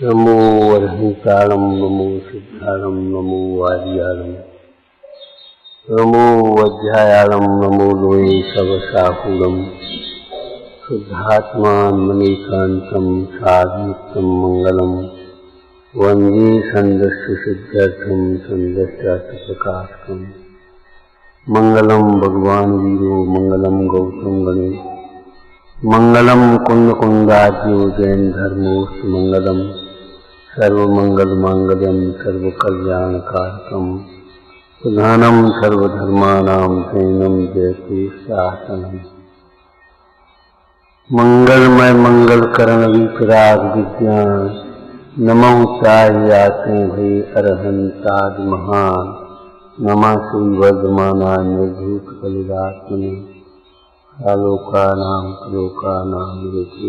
नमो अरहंताणं नमो सिद्धाणं नमो आर्याणं नमो वज्रायाणं नमो लोये शवसाहूणं शुद्धात्मान्मनीकान्तं साधुयुक्तं मङ्गलं वन्दे सन्दस्य सिद्ध्यर्थं सन्दस्यार्थप्रकाशकम् मङ्गलं भगवान् वीरो मङ्गलं गौतम गणेश मङ्गलं कुन्दकुन्दाज्यो जैन धर्मोऽस्तु मङ्गलं सर्वमङ्गलमाङ्गल्यं सर्वकल्याणकारकं प्रधानं सर्वधर्माणां शरणं जयते शासनम् मंगलमय मंगलकरण विपराग विज्ञान नमः चार्याते भय अरहंताद महान नमः श्री वर्धमानाय निर्भूत कलिदात्मने आलोका नाम रुचि।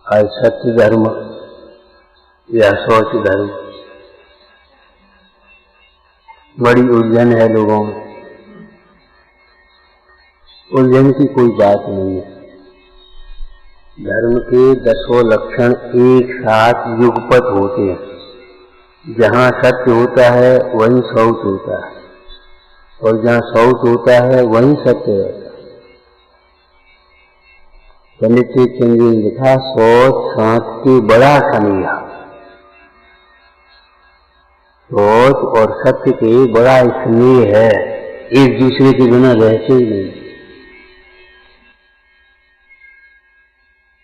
आज सत्य धर्म या सोच धर्म बड़ी उलझन है लोगों में। उलझन की कोई बात नहीं है। धर्म के 10 लक्षण एक साथ युगपत होते हैं। जहाँ सत्य होता है वहीं शौच होता है और जहाँ शौच होता है वहीं सत्य रहता है। पंडित चंद्र ने लिखा, शौच सांस के बड़ा कन्हैया। शौच और सत्य के बड़ा स्नेह है, एक दूसरे के बिना रहते ही नहीं।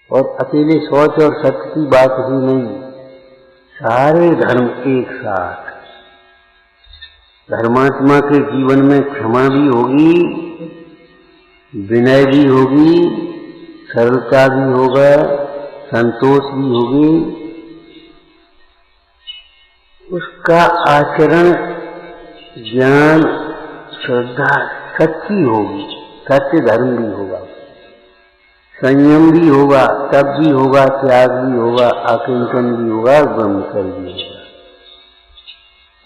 और अकेले शौच और सत्य की बात ही नहीं, सारे धर्म एक साथ। धर्मात्मा के जीवन में क्षमा भी होगी, विनय भी होगी, सरलता भी होगा, संतोष भी होगी। उसका आचरण ज्ञान श्रद्धा सच्ची होगी, सत्य धर्म भी होगा, संयम भी होगा, तप भी होगा, त्याग भी होगा, आकिंचन भी होगा, ब्रह्मचर्य भी होगा।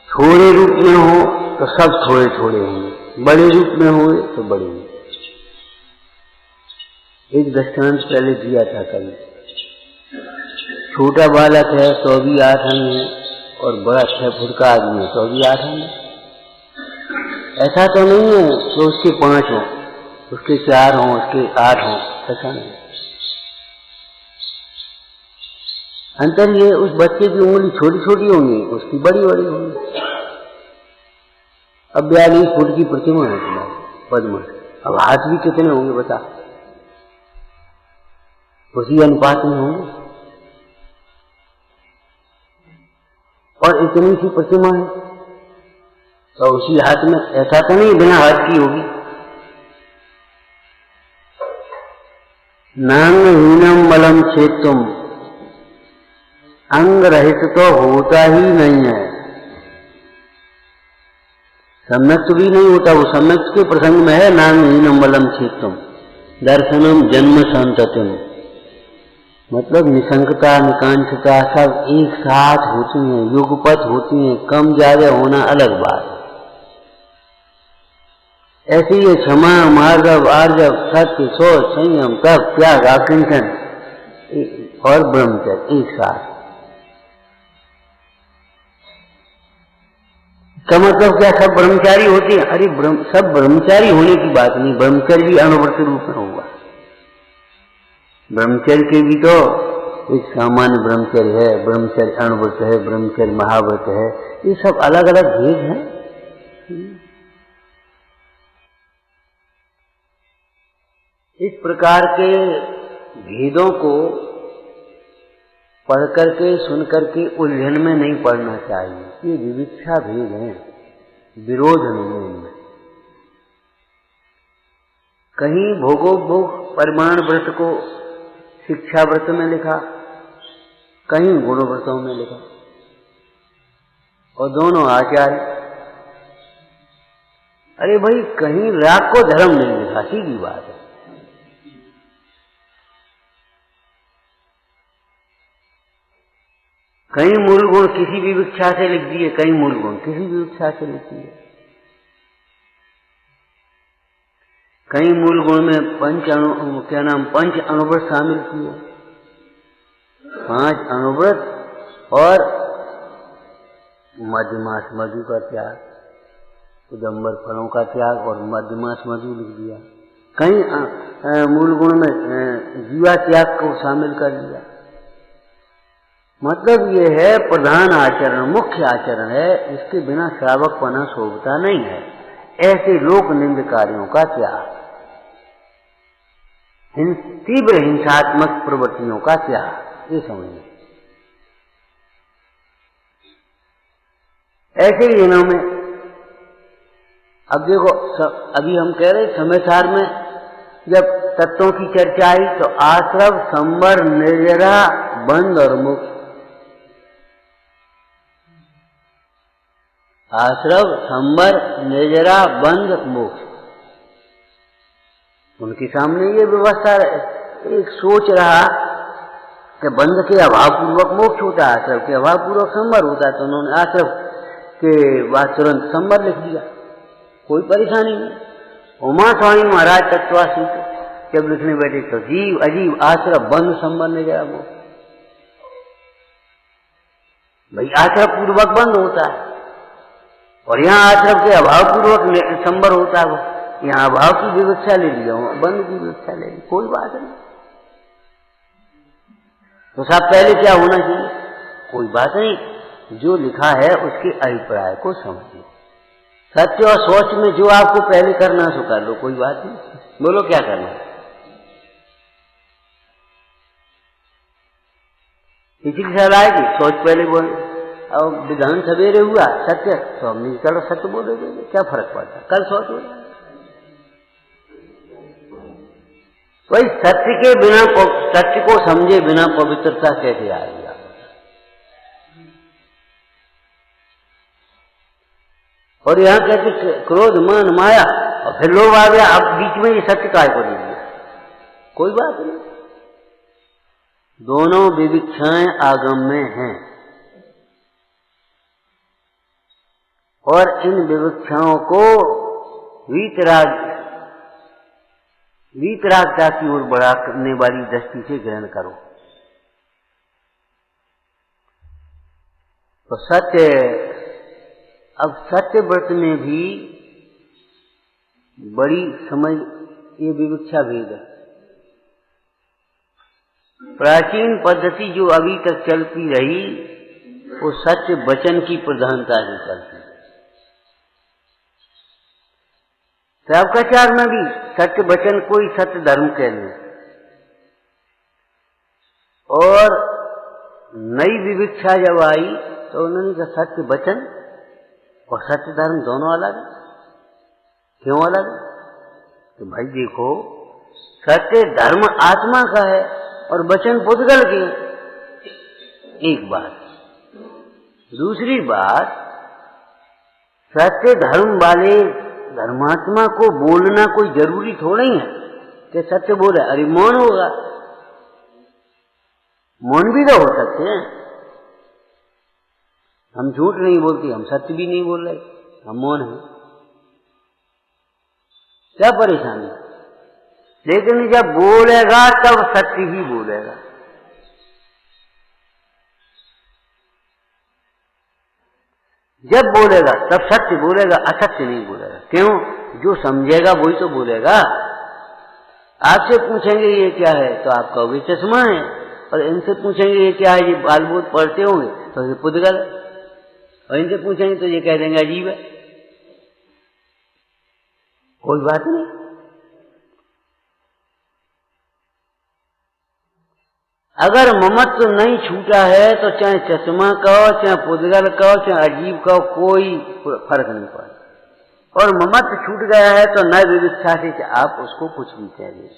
थोड़े रूप में हो तो सब थोड़े थोड़े होंगे, बड़े रूप में हुए तो बड़े होंगे। एक दृष्टांत पहले दिया था कल। छोटा बालक है तो भी 8 अंग है और बड़ा 6 फुट का आदमी है तो भी 8 अंग है। ऐसा तो नहीं है कि उसके 5 हों, उसके 4 हों, उसके 8 हों, ऐसा नहीं। अंतर ये उस बच्चे की उंगली छोटी छोटी होंगी, उसकी बड़ी बड़ी होंगी। अब 42 फुट की प्रतिमा है तुम्हारी पद्म, अब हाथ भी कितने होंगे बता? उसी अनुपात में होंगे। और इतनी सी प्रतिमा है तो उसी हाथ में, ऐसा तो नहीं बिना हाथ की होगी। नांगहीनम बलम क्षेत्रम, अंग रहित तो होता ही नहीं है। सम्यक्त भी नहीं होता। वो सम्यक्त के प्रसंग में है, नांगहीनम बलम क्षेत्रम दर्शनम जन्म संततिम। मतलब निशंकता निकांक्षता सब एक साथ होती हैं, युगपत होती हैं। कम ज्यादा होना अलग बात है। ऐसे ही क्षमा मार्जव आर्जव सत्य सोच संयम तप त्याग आकिंचन और ब्रह्मचर्य एक साथ। इसका मतलब क्या सब ब्रह्मचारी होते हैं? अरे सब ब्रह्मचारी होने की बात नहीं, ब्रह्मचर्य भी अनुव्रत रूप में होगा। ब्रह्मचर्य के भी तो एक सामान्य ब्रह्मचर्य है, ब्रह्मचर्य अणुव्रत है, ब्रह्मचर्य महाव्रत है। ये सब अलग अलग भेद हैं। इस प्रकार के भेदों को पढ़ करके सुन करके उलझन में नहीं पढ़ना चाहिए। ये विविक्षा भेद हैं, विरोध नहीं है इनमें। कहीं भोगोपभोग परिमाण व्रत को शिक्षा व्रत में लिखा, कहीं गुण व्रतों में लिखा, और दोनों आचार्य। अरे भाई, कहीं राग को धर्म नहीं लिखा, सीधी बात है। कहीं मूल गुण किसी भी विवक्षा से लिख दिए, कहीं मूल गुण किसी भी विवक्षा से लिख दिए। कहीं मूल गुण में पंच अणुव्रत शामिल किए, 5 अणुव्रत और मध्यमास मधु का त्याग, उदम्बर फलों का त्याग और मध्यमास मधु लिख दिया। कहीं मूल गुण में जीवा त्याग को शामिल कर लिया। मतलब ये है प्रधान आचरण, मुख्य आचरण है, इसके बिना श्रावक पना शोभता नहीं है। ऐसे लोक निंद कार्यों का त्याग, तीव्र हिंसात्मक प्रवृत्तियों का त्याग, ये समझिए। ऐसे ही दिनों में अब देखो, अभी हम कह रहे समाचार में जब तत्वों की चर्चा आई तो आश्रव, संवर, निर्जरा, बंध और मुक्त। आश्रव, संवर, निर्जरा, बंध, मोक्ष, उनके सामने ये व्यवस्था एक सोच रहा कि बंध के अभाव पूर्वक मोक्ष होता है, आश्रव के अभाव पूर्वक संवर होता है, तो उन्होंने आश्रव के बाद तुरंत संवर लिख दिया, कोई परेशानी नहीं। उमा स्वामी महाराज तत्वासी जब लिखने बैठे तो जीव अजीब आश्रव, बंध, संवर, निर्जरा, मोक्ष। भाई आश्रव पूर्वक बंध होता है और यहाँ आश्रव के अभाव पूर्वक संवर होता है। यहाँ अभाव की विवक्षा ले लिया, बंध की विवक्षा ले ली, कोई बात नहीं। तो सब पहले क्या होना चाहिए? कोई बात नहीं, जो लिखा है उसके अभिप्राय को समझिए। सत्य और सोच में जो आपको पहले करना सो कर लो, कोई बात नहीं। बोलो क्या करना है? किसी की सलाह आएगी, सोच पहले बोल। अब विधान सवेरे हुआ सत्य, तो हमने चलो सत्य बोले देंगे, क्या फर्क पड़ता, कल सोच हो जाए। वही सत्य के बिना, सत्य को समझे बिना पवित्रता कैसे आएगी? और यहाँ कहते क्रोध, मान, माया, और फिर लोग आ गया, अब बीच में ये सत्य काय को नहीं दिया, कोई बात नहीं। दोनों विविक्षाएं आगम में हैं और इन विविक्षाओं को वीतरागता की ओर बढ़ाने वाली दृष्टि से ग्रहण करो। तो सत्य, अब सत्य व्रत में भी बड़ी समझ, ये विविक्षा भेद है। प्राचीन पद्धति जो अभी तक चलती रही वो सत्य वचन की प्रधानता ही चलती। श्रावकाचार में भी सत्य वचन को ही सत्य धर्म कहने, और नई विविक्षा जब आई तो उन्होंने कहा सत्य वचन और सत्य धर्म दोनों अलग। क्यों अलग? तो भाई देखो, सत्य धर्म आत्मा का है और वचन पुद्गल के, एक बात। दूसरी बात, सत्य धर्म वाले धर्मात्मा को बोलना कोई जरूरी थोड़ा ही है कि सत्य बोले। अरे मौन होगा, मौन भी तो हो सकते हैं। हम झूठ नहीं बोलते, हम सत्य भी नहीं बोल रहे, हम मौन हैं, क्या परेशानी? लेकिन जब बोलेगा तब सत्य ही बोलेगा। जब बोलेगा तब सत्य बोलेगा, असत्य नहीं बोलेगा। क्यों? जो समझेगा वही तो बोलेगा। आपसे पूछेंगे ये क्या है तो आप कहोगे चश्मा है, और इनसे पूछेंगे ये क्या है, ये बाल बूत पढ़ते होंगे तो ये पुद्गल, और इनसे पूछेंगे तो ये कह देंगे अजीब है। कोई बात नहीं। अगर ममत्व नहीं छूटा है तो चाहे चश्मा कहो, चाहे पुद्गल कहो, चाहे अजीब कहो, कोई फर्क नहीं पड़ता। और ममत्व छूट गया है तो नए विविक्षा से आप उसको कुछ भी कहिए।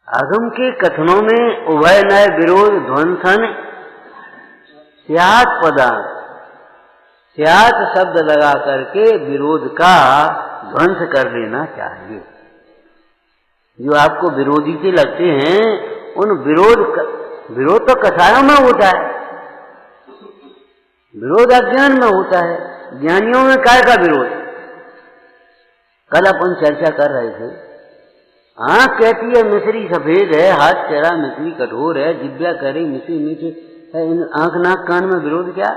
आगम के कथनों में उभय नय विरोध ध्वंसन स्यात् पदार्थ, स्यात् शब्द लगा करके विरोध का ध्वंस कर लेना चाहिए। जो आपको विरोधी से लगते हैं उन विरोध तो कसायों में होता है, विरोध अज्ञान में होता है। ज्ञानियों में काय का विरोध? कल अपन चर्चा कर रहे थे आंख कहती है मिश्री सफेद है, हाथ कह रहा मिश्री कठोर है, जिब्या कह रही मिश्री मीठी है। इन आंख नाक कान में विरोध क्या?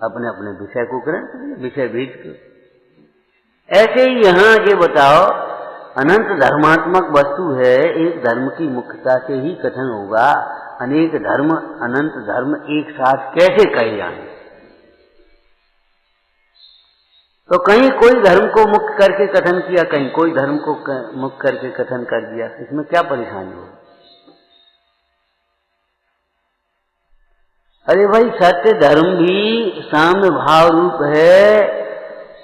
अपने अपने विषय को ग्रहण करिए, विषय भेद कर। ऐसे ही यहाँ ये बताओ, अनंत धर्मात्मक वस्तु है, एक धर्म की मुख्यता से ही कथन होगा। अनेक धर्म, अनंत धर्म एक साथ कैसे कहे जाएंगे? तो कहीं कोई धर्म को मुक्त करके कथन किया, कहीं कोई धर्म को मुक्त करके कथन कर दिया, इसमें क्या परेशानी हो? अरे भाई, सत्य धर्म भी साम्य भाव रूप है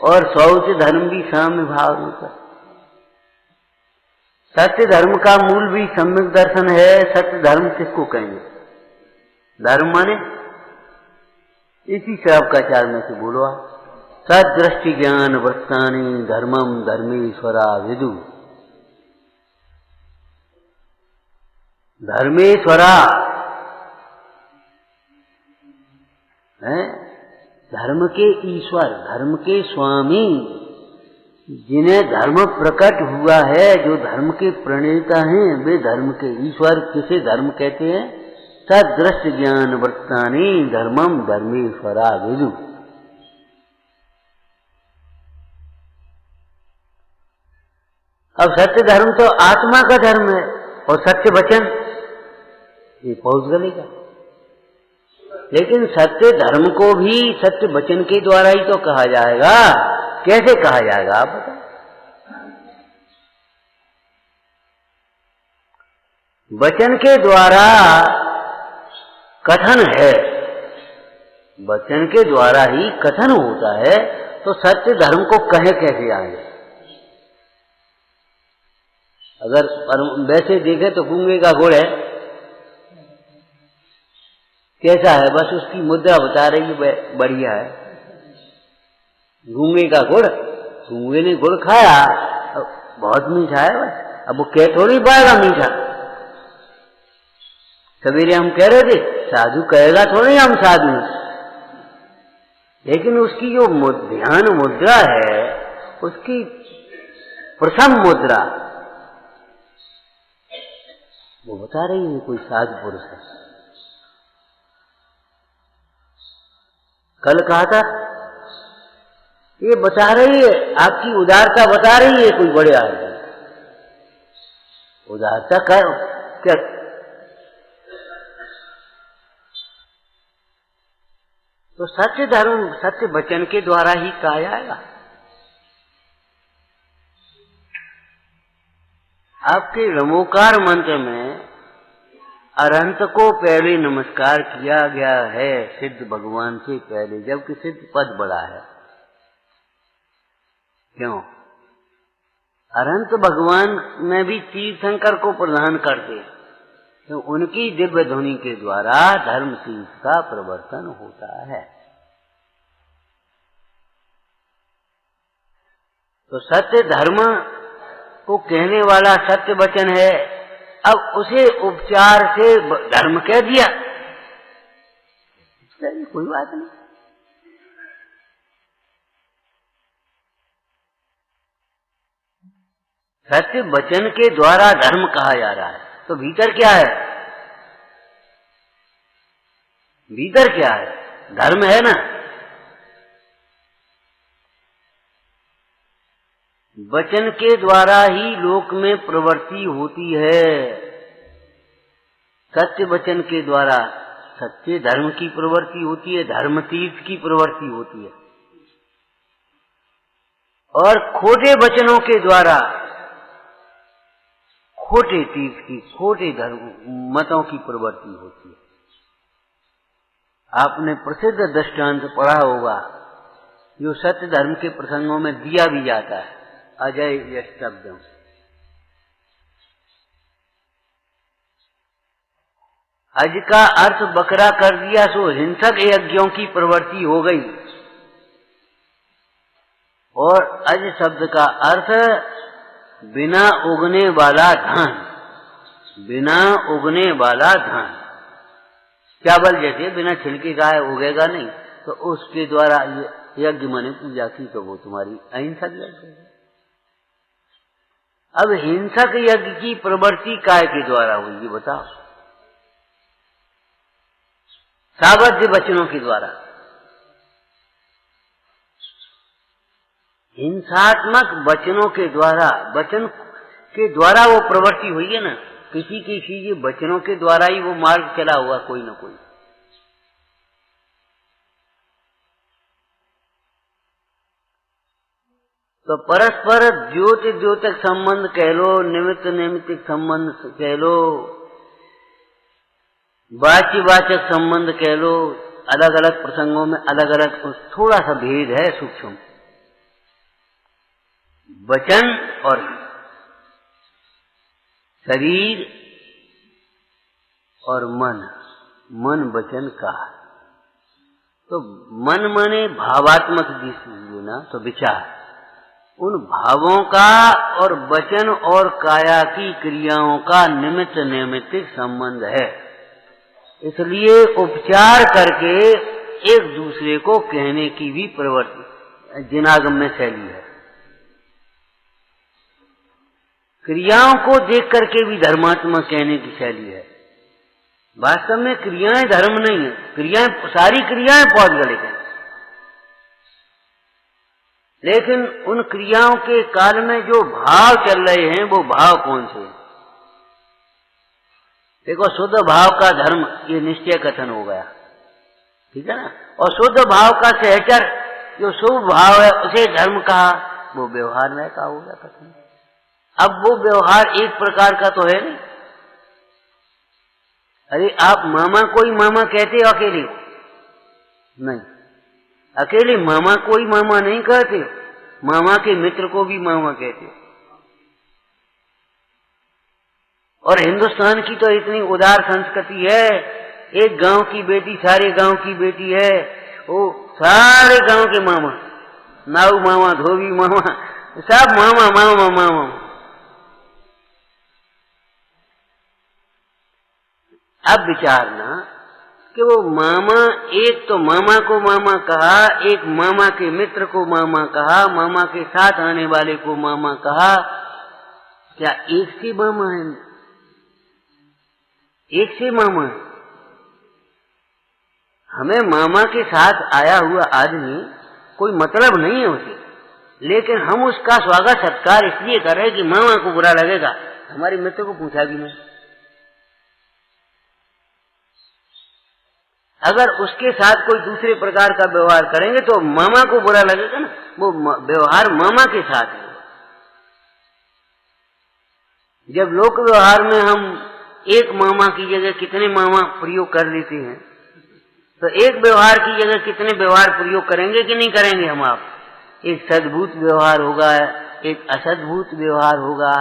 और शौच धर्म भी साम्य भाव रूप है। सत्य धर्म का मूल भी सम्यक दर्शन है। सत्य धर्म किसको कहेंगे? धर्म माने इसी श्रावकाचार में से बोलो आप, सदृष्टि ज्ञान वृत्तानि धर्मम धर्मेश्वरा विदु। धर्मेश्वरा है धर्म के ईश्वर, धर्म के स्वामी, जिन्हें धर्म प्रकट हुआ है, जो धर्म के प्रणेता हैं, वे धर्म के ईश्वर। किसे धर्म कहते हैं? सदृष्टि ज्ञान वृत्तानि धर्मम धर्मेश्वरा विदु। अब सत्य धर्म तो आत्मा का धर्म है, और सत्य वचन ये पहुंच गलेगा। लेकिन सत्य धर्म को भी सत्य वचन के द्वारा ही तो कहा जाएगा। कैसे कहा जाएगा आप बताओ? वचन के द्वारा कथन है, वचन के द्वारा ही कथन होता है, तो सत्य धर्म को कहे कैसे आएंगे? अगर वैसे देखे तो गूंगे का गुड़ है, कैसा है? बस उसकी मुद्रा बता रही है, बढ़िया है। गूंगे का गुड़, गूंगे ने गुड़ खाया, बहुत मीठा है, बस अब वो कह थोड़ी पाएगा मीठा। सवेरे हम कह रहे थे साधु कहेगा थोड़ी हम साधु हैं, लेकिन उसकी जो ध्यान मुद्रा है, उसकी प्रथम मुद्रा वो बता रही है कोई साधु पुरुष है। कल कहा था ये बता रही है, आपकी उदारता बता रही है कोई बड़े आदमी। उदारता का क्या? तो सत्य धर्म सत्य वचन के द्वारा ही कहा जाएगा। आपके रमोकार मंत्र में अरंत को पहले नमस्कार किया गया है, सिद्ध भगवान से पहले, जबकि सिद्ध पद बड़ा है। क्यों? अरंत भगवान में भी तीर्थंकर को प्रदान करते, तो उनकी दिव्य ध्वनि के द्वारा धर्म तीर्थ का प्रवर्तन होता है। तो सत्य धर्म को कहने वाला सत्य वचन है। अब उसे उपचार से धर्म कह दिया, कोई बात नहीं। सत्य वचन के द्वारा धर्म कहा जा रहा है, तो भीतर क्या है? भीतर क्या है? धर्म है ना। वचन के द्वारा ही लोक में प्रवृत्ति होती है। सत्य वचन के द्वारा सत्य धर्म की प्रवृत्ति होती है, धर्म तीर्थ की प्रवृत्ति होती है। और खोटे वचनों के द्वारा खोटे तीर्थ की, खोटे धर्म मतों की प्रवृत्ति होती है। आपने प्रसिद्ध दृष्टांत पढ़ा होगा, जो सत्य धर्म के प्रसंगों में दिया भी जाता है, अजय यष्टव्यम। अज का अर्थ बकरा कर दिया, सो हिंसक यज्ञों की प्रवृत्ति हो गई। और अज शब्द का अर्थ बिना उगने वाला धान, बिना उगने वाला धान। चावल जैसे बिना छिलके का है, उगेगा नहीं, तो उसके द्वारा यज्ञ माने पूजा की, तो वो तुम्हारी अहिंसक यज्ञ है। अब हिंसक यज्ञ की प्रवृत्ति काय के द्वारा हुई, ये बताओ? सावध्य वचनों के द्वारा। हिंसात्मक वचनों के द्वारा, वचन के द्वारा वो प्रवृत्ति हुई है ना, किसी किसी वचनों के द्वारा ही वो मार्ग चला हुआ कोई ना कोई। तो परस्पर द्योतिक द्योतक संबंध कह लो, निमित्त निमित्तिक संबंध कह लो, वाच्य वाचक संबंध कह लो, अलग अलग प्रसंगों में अलग अलग थोड़ा सा भेद है सूक्ष्म। वचन और शरीर और मन, मन वचन का, तो मन माने भावात्मक दृष्टि ना, तो विचार, उन भावों का और वचन और काया की क्रियाओं का निमित्त नैमित्तिक संबंध है। इसलिए उपचार करके एक दूसरे को कहने की भी प्रवृत्ति जिनागम्य शैली है। क्रियाओं को देख करके भी धर्मात्मा कहने की शैली है। वास्तव में क्रियाएं धर्म नहीं है, क्रियाएं, सारी क्रियाएं पौध गलित हैं, लेकिन उन क्रियाओं के काल में जो भाव चल रहे हैं वो भाव कौन से हैं? देखो, शुद्ध भाव का धर्म, ये निश्चय कथन हो गया, ठीक है ना। और शुद्ध भाव का सहचर जो शुभ भाव है उसे धर्म कहा, वो व्यवहार में का हो गया कथन। अब वो व्यवहार एक प्रकार का तो है नहीं। अरे आप मामा कोई मामा कहते हो अकेले? नहीं, अकेले मामा कोई मामा नहीं कहते, मामा के मित्र को भी मामा कहते। और हिंदुस्तान की तो इतनी उदार संस्कृति है, एक गांव की बेटी सारे गांव की बेटी है, वो सारे गांव के मामा, नाऊ मामा, धोबी मामा, सब मामा मामा मामा। अब विचारना कि वो मामा, एक तो मामा को मामा कहा, एक मामा के मित्र को मामा कहा, मामा के साथ आने वाले को मामा कहा, क्या एक से मामा है? एक से मामा है। हमें मामा के साथ आया हुआ आदमी कोई मतलब नहीं है उसे, लेकिन हम उसका स्वागत सत्कार इसलिए कर रहे हैं कि मामा को बुरा लगेगा, हमारे मित्र को पूछा भी नहीं। अगर उसके साथ कोई दूसरे प्रकार का व्यवहार करेंगे तो मामा को बुरा लगेगा ना, वो व्यवहार मामा के साथ है। जब लोक व्यवहार में हम एक मामा की जगह कितने मामा प्रयोग कर लेते हैं, तो एक व्यवहार की जगह कितने व्यवहार प्रयोग करेंगे कि नहीं करेंगे हम आप? एक सद्भूत व्यवहार होगा, एक असद्भूत व्यवहार होगा,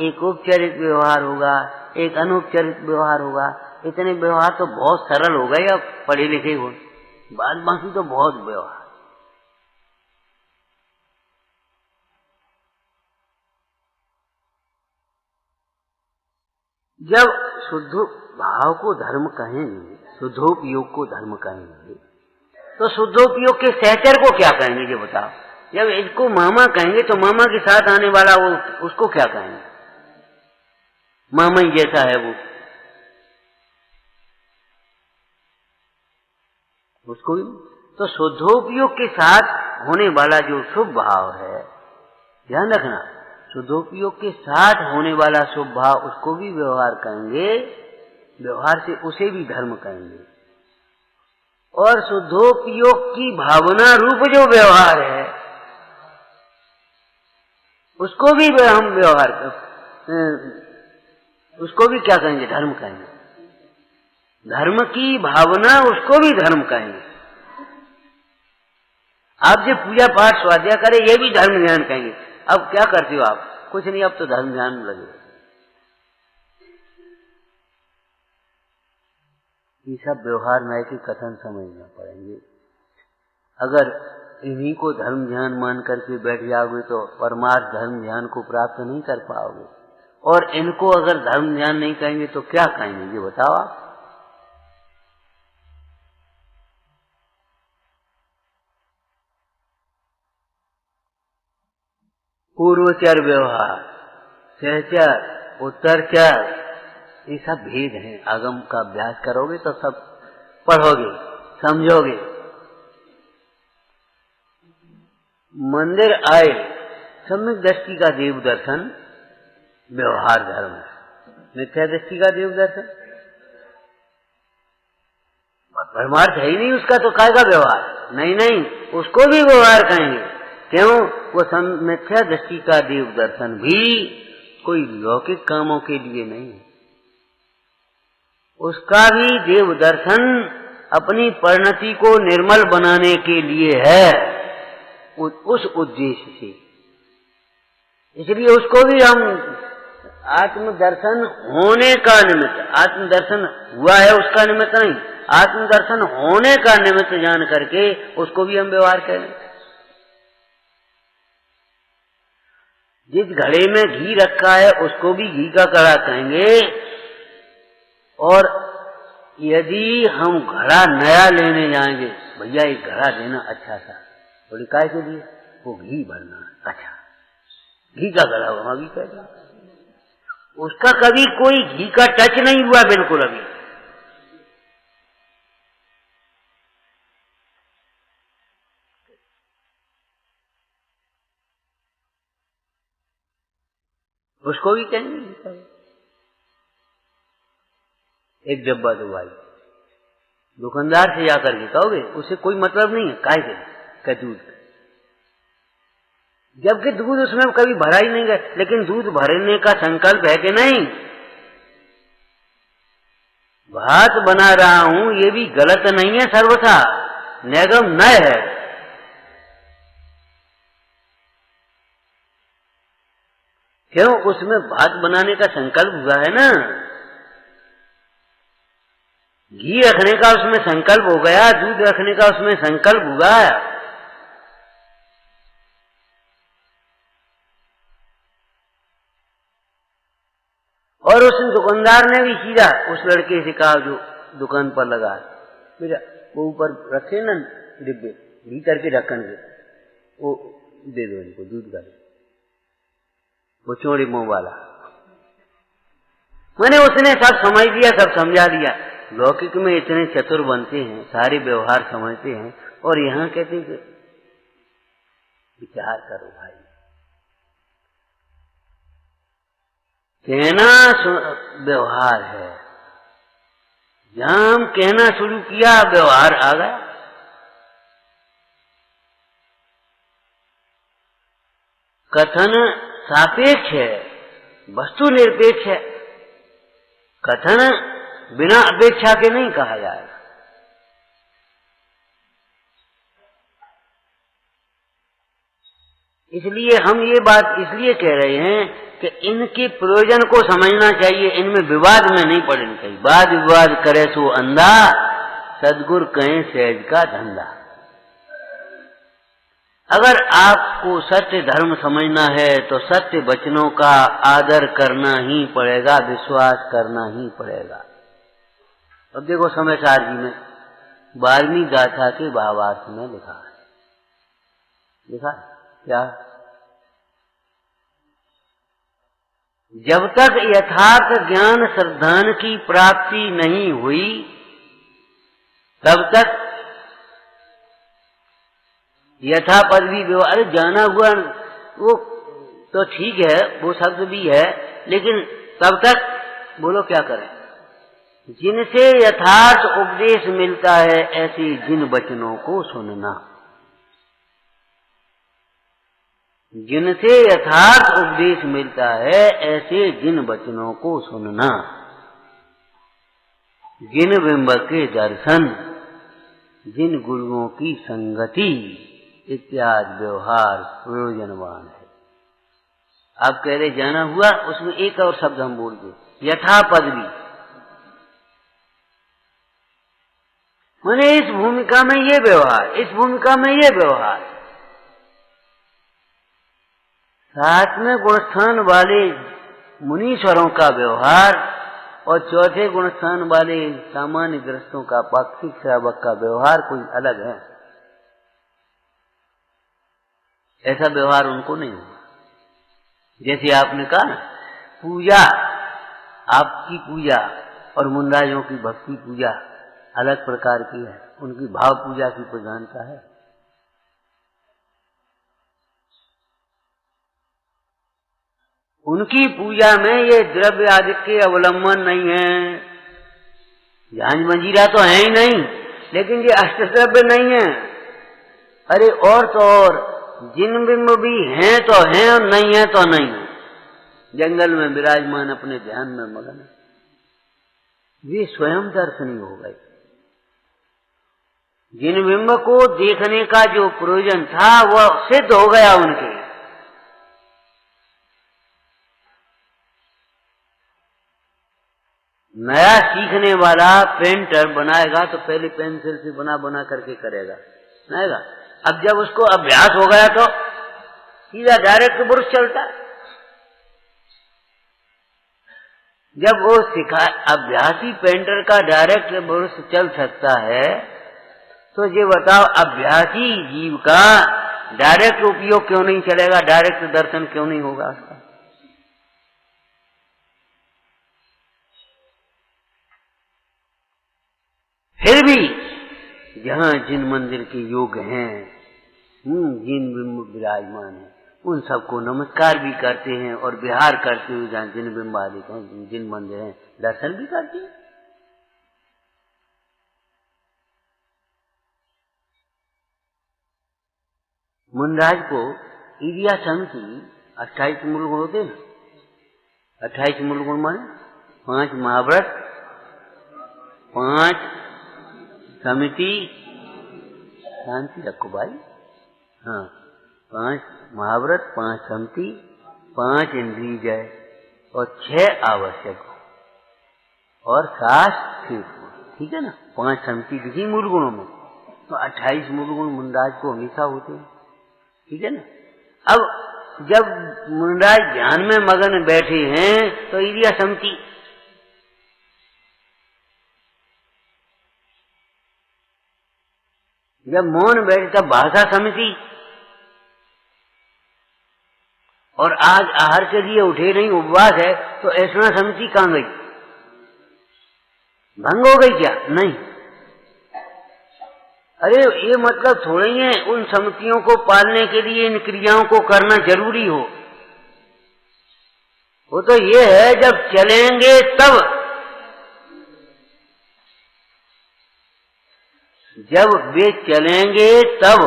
एक उपचारित व्यवहार होगा, एक अनुपचारित व्यवहार होगा। इतने व्यवहार तो बहुत सरल हो गए अब पढ़े लिखे हो, बाद बाकी तो बहुत व्यवहार। जब शुद्ध भाव को धर्म कहेंगे, शुद्धोपयोग को धर्म कहेंगे, तो शुद्धोपयोग के सहचर को क्या कहेंगे ये बताओ? जब इसको मामा कहेंगे तो मामा के साथ आने वाला वो, उसको क्या कहेंगे? मामा ही जैसा है वो, उसको भी। तो शुद्धोपयोग के साथ होने वाला जो शुभ भाव है, ध्यान रखना, शुद्धोपयोग के साथ होने वाला शुभ भाव, उसको भी व्यवहार कहेंगे, व्यवहार से उसे भी धर्म कहेंगे। और शुद्धोपयोग की भावना रूप जो व्यवहार है, उसको भी हम व्यवहार उसको भी क्या कहेंगे? धर्म कहेंगे। धर्म की भावना, उसको भी धर्म कहेंगे। आप जो पूजा पाठ स्वाध्याय करे, ये भी धर्म ध्यान कहेंगे। अब क्या करते हो आप? कुछ नहीं, अब तो धर्म ध्यान लगे। ये सब व्यवहार में की कथन समझना पड़ेंगे। अगर इन्हीं को धर्म ध्यान मान करके बैठ जाओगे तो परमार्थ धर्म ध्यान को प्राप्त नहीं कर पाओगे। और इनको अगर धर्म ध्यान नहीं कहेंगे तो क्या कहेंगे ये बताओ आप? पूर्वचर व्यवहार, सहचर, उत्तरचर, ये सब भेद हैं। आगम का अभ्यास करोगे तो सब पढ़ोगे, समझोगे। मंदिर आए, सम्यक दृष्टि का देव दर्शन व्यवहार धर्म है। मिथ्या दृष्टि का देव दर्शन परमार्थ है ही नहीं उसका, तो काय का व्यवहार? नहीं नहीं, उसको भी व्यवहार कहेंगे। क्यों? वो मिथ्या दृष्टि का देव दर्शन भी कोई लौकिक कामों के लिए नहीं है। उसका भी देव दर्शन अपनी परिणति को निर्मल बनाने के लिए है, उस उद्देश्य से। इसलिए उसको भी हम आत्मदर्शन होने का निमित्त, आत्मदर्शन हुआ है उसका निमित्त नहीं, आत्मदर्शन होने का निमित्त जान करके उसको भी हम व्यवहार करें। जिस घड़े में घी रखा है उसको भी घी का घड़ा कहेंगे। और यदि हम घड़ा नया लेने जाएंगे, भैया एक घड़ा देना अच्छा सा, बोले काय के लिए? वो घी भरना। अच्छा, घी का घड़ा वहां भी कह दिया। उसका कभी कोई घी का टच नहीं हुआ बिल्कुल अभी। उसको भी कहेंगे। एक डब्बा दो भाई, दुकानदार से जाकर के कहोगे, उससे कोई मतलब नहीं है काय के दूध, जबकि दूध उसमें कभी भरा ही नहीं गया, लेकिन दूध भरने का संकल्प है कि नहीं? भात बना रहा हूं, ये भी गलत नहीं है सर्वथा, नैगम न है। क्यों? उसमें भात बनाने का संकल्प हुआ है ना, घी रखने का उसमें संकल्प हो गया, दूध रखने का उसमें संकल्प हुआ। और उस दुकानदार ने भी सीधा उस लड़के से कहा जो दुकान पर लगा, बेटा वो ऊपर रखे ना डिब्बे भीतर के ढक्कन के, वो दे दो इनको दूध का। वो चौड़ी मुंह वाला, मैंने उसने सब समझ दिया, सब समझा दिया। लौकिक में इतने चतुर बनते हैं, सारे व्यवहार समझते हैं, और यहाँ कहते हैं कि विचार करो भाई, कहना व्यवहार है। जहां हम कहना शुरू किया व्यवहार आ गया। कथन सापेक्ष है, वस्तु निरपेक्ष है। कथन बिना अपेक्षा के नहीं कहा जाएगा। इसलिए हम ये बात इसलिए कह रहे हैं कि इनके प्रयोजन को समझना चाहिए, इनमें विवाद में नहीं पड़ना चाहिए। वाद विवाद करे सो अंधा, सदगुरु कहें सहज का धंधा। अगर आपको सत्य धर्म समझना है तो सत्य वचनों का आदर करना ही पड़ेगा, विश्वास करना ही पड़ेगा। अब देखो समयसार जी में वाल्मीकि गाथा के भावार्थ में लिखा है, लिखा क्या? जब तक यथार्थ ज्ञान श्रद्धान की प्राप्ति नहीं हुई, तब तक यथा पदवी व्यवहार। अरे जाना हुआ वो तो ठीक है, वो शब्द भी है, लेकिन तब तक बोलो क्या करें? जिनसे यथार्थ उपदेश मिलता है ऐसे जिन वचनों को सुनना, जिनसे यथार्थ उपदेश मिलता है ऐसे जिन वचनों को सुनना, जिन बिंब के दर्शन, जिन गुरुओं की संगति इत्यादि व्यवहार प्रयोजनवान है। आप कह रहे जाना हुआ, उसमें एक और शब्द हम बोल दे, यथा पदवी। माने इस भूमिका में ये व्यवहार, इस भूमिका में ये व्यवहार। साथ में गुणस्थान वाले मुनीश्वरों का व्यवहार और चौथे गुणस्थान वाले सामान्य ग्रस्तों का, पाक्षिक श्रावक का व्यवहार कोई अलग है। ऐसा व्यवहार उनको नहीं हुआ। जैसे आपने कहा ना पूजा, आपकी पूजा और मुंडाइयों की भक्ति पूजा अलग प्रकार की है, उनकी भाव पूजा की प्रधानता है। उनकी पूजा में ये द्रव्य आदि के अवलंबन नहीं है। झांझ मंजीरा तो है ही नहीं, लेकिन ये अष्टद्रव्य नहीं है। अरे और तो और जिन बिंब भी हैं तो हैं और नहीं है तो नहीं है। जंगल में विराजमान अपने ध्यान में मगन है, वे स्वयं दर्शनीय हो गए। जिन बिंब को देखने का जो प्रयोजन था वह सिद्ध हो गया उनके। नया सीखने वाला पेंटर बनाएगा तो पहले पेंसिल से बना बना करके करेगा, बनाएगा। अब जब उसको अभ्यास हो गया तो सीधा डायरेक्ट ब्रश चलता है। जब वो सिखा अभ्यासी पेंटर का डायरेक्ट ब्रश चल सकता है, तो ये बताओ अभ्यासी जीव का डायरेक्ट उपयोग क्यों नहीं चलेगा, डायरेक्ट दर्शन क्यों नहीं होगा उसका? फिर भी जहां जिन मंदिर के योग हैं, जिन बिंब विराजमान है, उन सबको नमस्कार भी करते हैं और विहार करते हुए जहां जिन बिंब आदि हैं, जिन मंदिर हैं, दर्शन भी करते हैं। मुनराज को ईरिया समिति 28 मूल गुण होते ना, 28 मूल गुण माने 5 महाव्रत, 5 समिति, शांति रखो भाई, हाँ 5 महाव्रत, 5 समिति, 5 इंद्रिय जय और 6 आवश्यक और 7 ठीक, ठीक है ना। 5 समिति किसी मूल गुणों में, तो 28 मूल गुण मुनराज को हमेशा होते हैं, ठीक है ना। अब जब मुनराज ध्यान में मगन बैठे हैं तो ईरिया समिति, जब मौन बैठे तब भाषा समिति, और आज आहार के लिए उठे नहीं, उपवास है, तो ऐसा समिति कहां गई? भंग हो गई क्या? नहीं। अरे ये मतलब थोड़ा ही है उन समितियों को पालने के लिए इन क्रियाओं को करना जरूरी हो। वो तो ये है जब चलेंगे तब, जब वे चलेंगे तब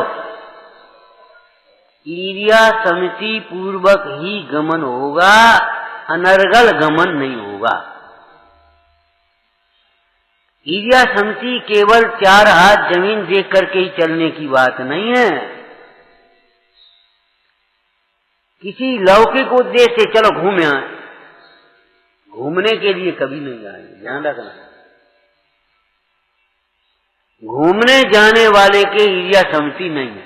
ईरिया समिति पूर्वक ही गमन होगा, अनर्गल गमन नहीं होगा। ईरिया समिति केवल 4 हाथ जमीन देख करके ही चलने की बात नहीं है। किसी लौकिक उद्देश्य से चलो घूमे आए, घूमने के लिए कभी नहीं जाएंगे, ध्यान रखना। घूमने जाने वाले के ईरिया समिति नहीं है।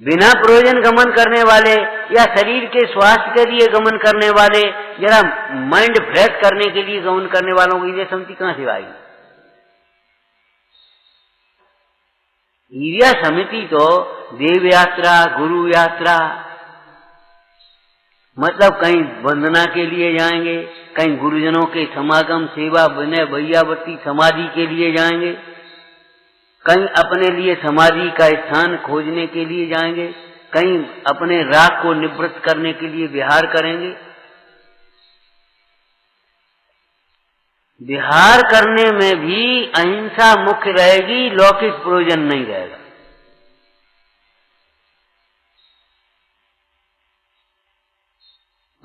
बिना प्रयोजन गमन करने वाले या शरीर के स्वास्थ्य के लिए गमन करने वाले, जरा माइंड फ्रेश करने के लिए गमन करने वालों को ईरिया समिति कहां से आएगी? ईरिया समिति तो देव यात्रा, गुरु यात्रा, मतलब कहीं वंदना के लिए जाएंगे, कहीं गुरुजनों के समागम, सेवा, विनय, भैयावती, समाधि के लिए जाएंगे, कहीं अपने लिए समाधि का स्थान खोजने के लिए जाएंगे, कहीं अपने राग को निवृत्त करने के लिए विहार करेंगे। विहार करने में भी अहिंसा मुख्य रहेगी, लौकिक प्रयोजन नहीं रहेगा।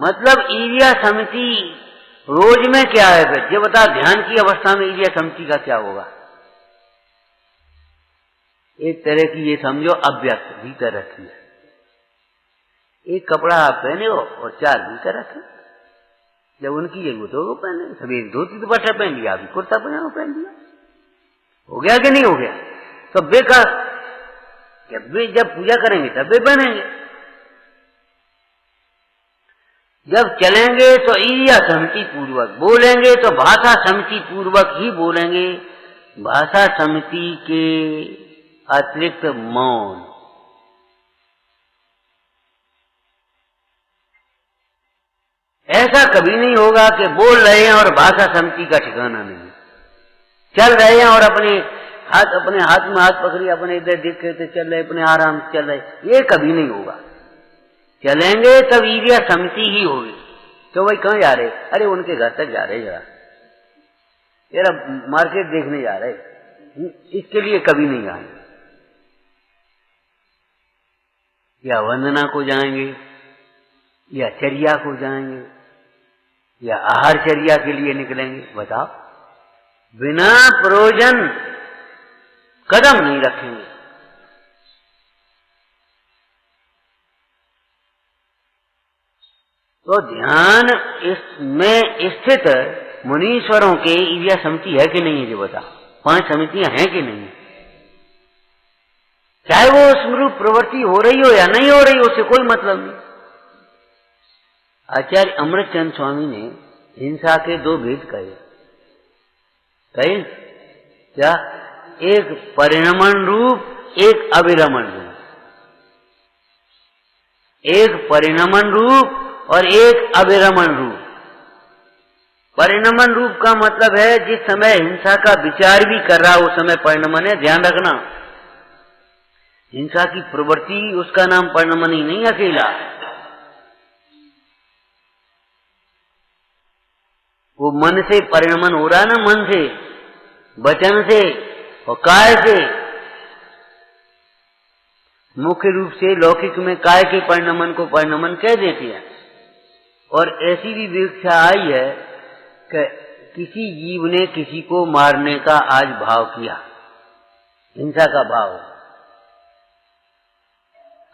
मतलब ईरिया समिति रोज में क्या है? फिर ये बता, ध्यान की अवस्था में ईरिया समिति का क्या होगा? एक तरह की ये समझो अव्यक्त भीतर रखी है। एक कपड़ा आप पहने हो और 4 भीतर रखे, जब उनकी जरूरत हो वो पहने। सवेरे धोती दुपट्टा पहन लिया, अभी कुर्ता पजामा पहन लिया, हो गया कि नहीं हो गया? तो बेकार, जब पूजा करेंगे तब वे पहनेंगे। जब चलेंगे तो ईरिया समिति पूर्वक बोलेंगे, तो भाषा समिति पूर्वक ही बोलेंगे। भाषा समिति के अतिरिक्त मौन, ऐसा कभी नहीं होगा कि बोल रहे हैं और भाषा सम्मति का ठिकाना नहीं, चल रहे हैं और अपने हाथ में हाथ पकड़ी अपने इधर देख के चल रहे, अपने आराम से चल रहे, ये कभी नहीं होगा। चलेंगे तब ईर्ष्या सम्मति ही होगी। तो भाई कहाँ जा रहे? अरे उनके घर तक जा रहे, जरा मार्केट देखने जा रहे, इसके लिए कभी नहीं जाएंगे। या वंदना को जाएंगे, या चर्या को जाएंगे, या आहार चर्या के लिए निकलेंगे। बताओ, बिना प्रयोजन कदम नहीं रखेंगे। तो ध्यान इसमें स्थित मुनीश्वरों के ईर्ष्या सम्मति है कि नहीं है? जो बता, 5 समितियां हैं कि नहीं? चाहे वो स्मृत प्रवृत्ति हो रही हो या नहीं हो रही, उससे कोई मतलब नहीं। आचार्य अमृतचंद स्वामी ने हिंसा के 2 भेद कहे। क्या? एक परिणमन रूप, एक अविरमण रूप। एक परिणमन रूप और एक अविरमण रूप। परिणमन रूप का मतलब है जिस समय हिंसा का विचार भी कर रहा उस समय परिणमन है। ध्यान रखना, हिंसा की प्रवृत्ति उसका नाम परिणमन ही नहीं अकेला। वो मन से परिणमन हो रहा है ना, मन से, वचन से और काय से। मुख्य रूप से लौकिक में काय के परिणमन को परिणमन कह देते हैं। और ऐसी भी व्याख्या आई है कि किसी जीव ने किसी को मारने का आज भाव किया, हिंसा का भाव।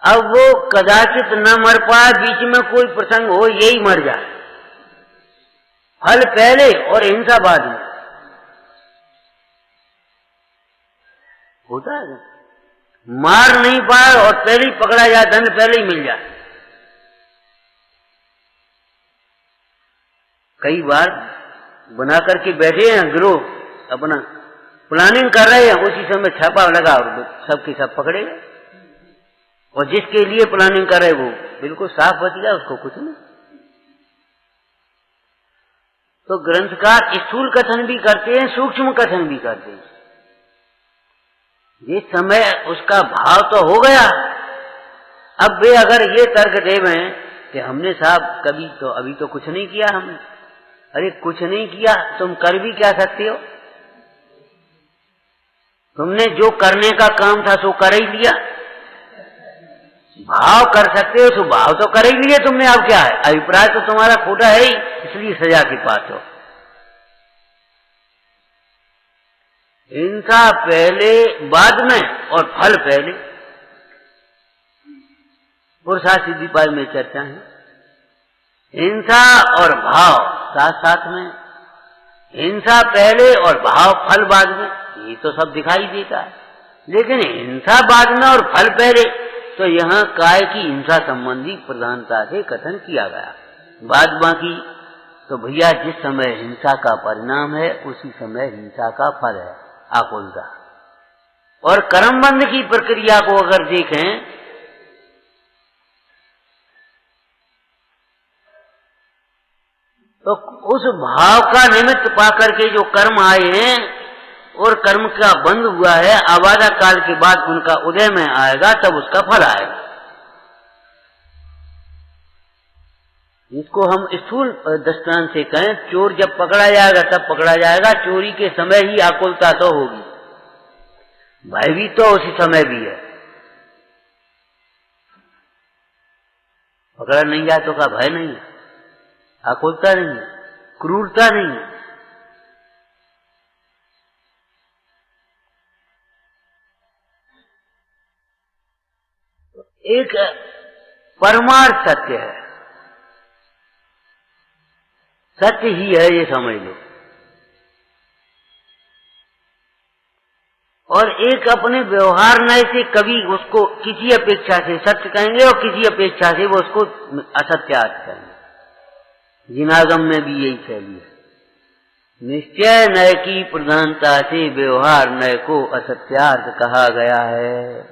अब वो कदाचित न मर पाए, बीच में कोई प्रसंग हो, यही मर जाए। फल पहले और हिंसा बाद में होता है। मार नहीं पाए और पहले ही पकड़ा जाए, दंड पहले ही मिल जाए। कई बार बना करके बैठे हैं गिरोह, अपना प्लानिंग कर रहे हैं, उसी समय छापा लगा और सबके सब पकड़े गए। और जिसके लिए प्लानिंग कर रहे वो बिल्कुल साफ बच गया, उसको कुछ नहीं। तो ग्रंथकार स्थूल कथन भी करते हैं, सूक्ष्म कथन भी करते हैं। जिस समय उसका भाव तो हो गया, अब वे अगर ये तर्क देवें कि हमने साहब कभी तो अभी तो कुछ नहीं किया हमने। अरे कुछ नहीं किया, तुम कर भी क्या सकते हो? तुमने जो करने का काम था सो कर ही लिया। भाव कर सकते हो, तो भाव तो कर ही लिए तुमने। अब क्या है? अभिप्राय तो तुम्हारा खोटा है ही, इसलिए सजा के पास हो। हिंसा पहले बाद में और फल पहले। पुरुषार्थ सिद्धिपाद में चर्चा है। हिंसा और भाव साथ साथ में, हिंसा पहले और भाव फल बाद में, ये तो सब दिखाई देता है। लेकिन हिंसा बाद में और फल पहले, तो यहाँ काय की हिंसा संबंधी प्रधानता से कथन किया गया। बाद बाकी तो भैया जिस समय हिंसा का परिणाम है उसी समय हिंसा का फल है, आकुलता। और कर्मबंध की प्रक्रिया को अगर देखें तो उस भाव का निमित्त पाकर के जो कर्म आए हैं और कर्म का बंध हुआ है, आबादा काल के बाद उनका उदय में आएगा, तब उसका फल आएगा। इसको हम स्थूल दृष्टांत से कहें, चोर जब पकड़ा जाएगा तब पकड़ा जाएगा, चोरी के समय ही आकुलता तो होगी, भय भी तो उसी समय भी है। पकड़ा नहीं जाए तो का भय नहीं है, आकुलता नहीं है, क्रूरता नहीं है। एक परमार्थ सत्य है, सत्य ही है, ये समझ लो। और एक अपने व्यवहार नए से कभी उसको किसी अपेक्षा से सत्य कहेंगे और किसी अपेक्षा से वो उसको असत्यार्थ कहेंगे। जिनागम में भी यही शैली है। निश्चय नय की प्रधानता से व्यवहार नय को असत्यार्थ कहा गया है।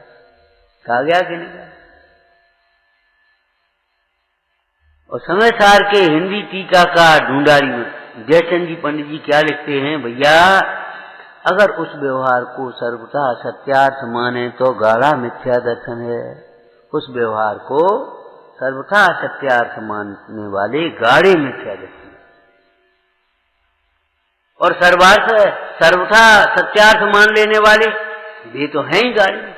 कहा गया कि नहीं? और समय सार के हिंदी टीका का ढूंढारी में जयचंद जी पंडित जी क्या लिखते हैं, भैया अगर उस व्यवहार को सर्वथा सत्यार्थ माने तो गाढ़ा मिथ्या दर्शन है। उस व्यवहार को सर्वथा सत्यार्थ मानने वाले गाढ़े मिथ्या दर्शन, और सर्वथा सत्यार्थ मान लेने वाले वे तो हैं ही गाढ़े।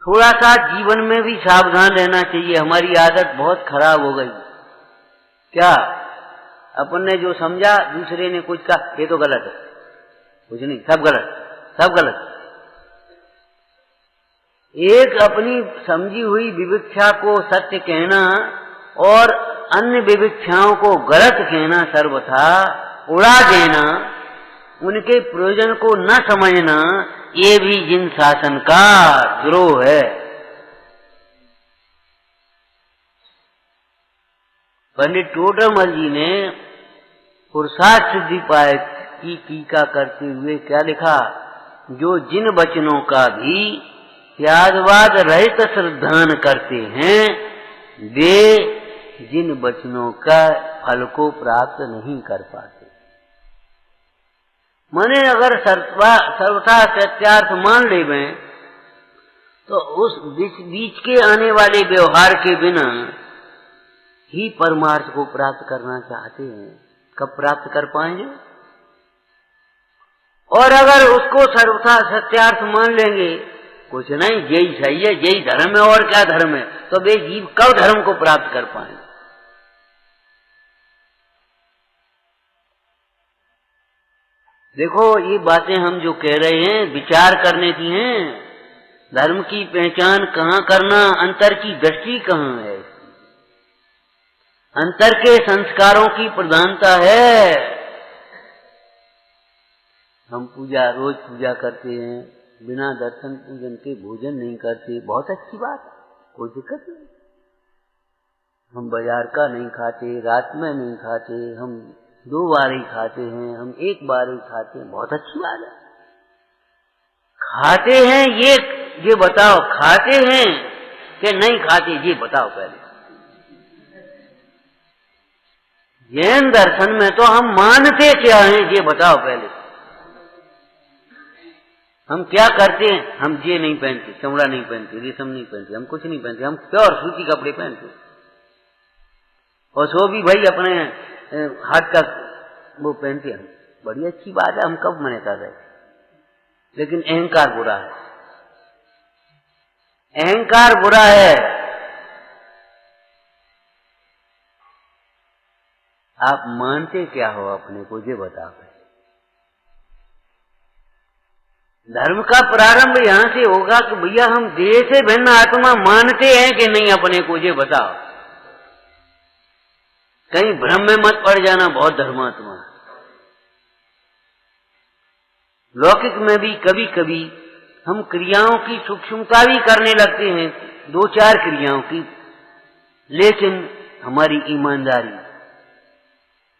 थोड़ा सा जीवन में भी सावधान रहना चाहिए। हमारी आदत बहुत खराब हो गई। क्या अपन ने जो समझा, दूसरे ने कुछ कहा, ये तो गलत है, कुछ नहीं, सब गलत, सब गलत। एक अपनी समझी हुई विवक्षा को सत्य कहना और अन्य विवक्षाओं को गलत कहना, सर्वथा उड़ा देना, उनके प्रयोजन को न समझना, ये भी जिन शासन का द्रोह है। पंडित टोडरमल जी ने पुरुषार्थ सिद्धिपाय की टीका करते हुए क्या लिखा, जो जिन वचनों का भी त्यागवाद रहित श्रद्धान करते हैं, वे जिन वचनों का फल को प्राप्त नहीं कर पाते। माने अगर सर्वथा सत्यार्थ मान लेवे तो उस बीच के आने वाले व्यवहार के बिना ही परमार्थ को प्राप्त करना चाहते हैं, कब प्राप्त कर पाएंगे? और अगर उसको सर्वथा सत्यार्थ मान लेंगे, कुछ नहीं, यही सही है, यही धर्म है, और क्या धर्म है, तो वे जीव कब धर्म को प्राप्त कर पाएंगे? देखो, ये बातें हम जो कह रहे हैं विचार करने की हैं। धर्म की पहचान कहाँ करना, अंतर की दृष्टि कहाँ है, अंतर के संस्कारों की प्रधानता है। हम रोज पूजा करते हैं, बिना दर्शन पूजन के भोजन नहीं करते, बहुत अच्छी बात है, कोई दिक्कत नहीं। हम बाजार का नहीं खाते, रात में नहीं खाते, हम 2 बार ही खाते हैं, हम 1 बार ही खाते हैं, बहुत अच्छी बात है। खाते हैं ये बताओ, खाते हैं कि नहीं खाते, ये बताओ पहले। जैन दर्शन में तो हम मानते क्या हैं, ये बताओ पहले। हम क्या करते हैं? हम ये नहीं पहनते, चमड़ा नहीं पहनते, रेशम नहीं पहनते, हम कुछ नहीं पहनते, हम प्योर सूती कपड़े पहनते, और सो भी भाई अपने हाथ का वो पहनते हैं। बड़ी अच्छी बात है, हम कब मना कर रहे, लेकिन अहंकार बुरा है, अहंकार बुरा है। आप मानते क्या हो अपने को, ये बताओ। धर्म का प्रारंभ यहां से होगा कि भैया हम देह से भिन्न आत्मा मानते हैं कि नहीं अपने को, ये बताओ। कहीं भ्रम में मत पड़ जाना, बहुत धर्मात्मा। लौकिक में भी कभी कभी हम क्रियाओं की सूक्ष्मता भी करने लगते हैं, 2-4 क्रियाओं की, लेकिन हमारी ईमानदारी,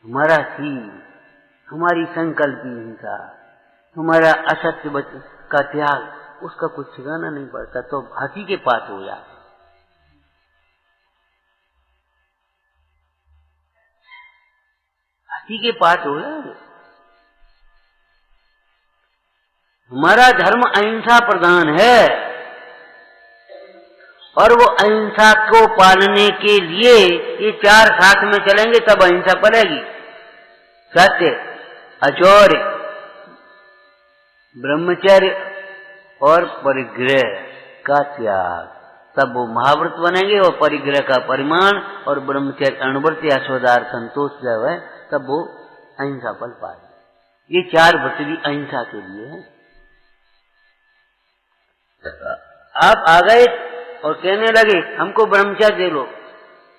हमारा सील, हमारी संकल्प हिंसा, हमारा असत्य वचन का त्याग, उसका कुछ ठिकाना नहीं पड़ता, तो हाथी के पास हो जाए। हाथी के पास हो जाए। हमारा धर्म अहिंसा प्रधान है, और वो अहिंसा को पालने के लिए ये 4 साथ में चलेंगे तब अहिंसा पलेगी। सत्य, अचौर्य, ब्रह्मचर्य और परिग्रह का त्याग, तब वो महाव्रत बनेंगे, और परिग्रह का परिमाण और ब्रह्मचर्य अणुव्रत या स्वदार संतोष जो है, तब वो अहिंसा पल पाएगी। ये 4 व्रत भी अहिंसा के लिए है। आप आ गए और कहने लगे हमको ब्रह्मचर्य दे लो,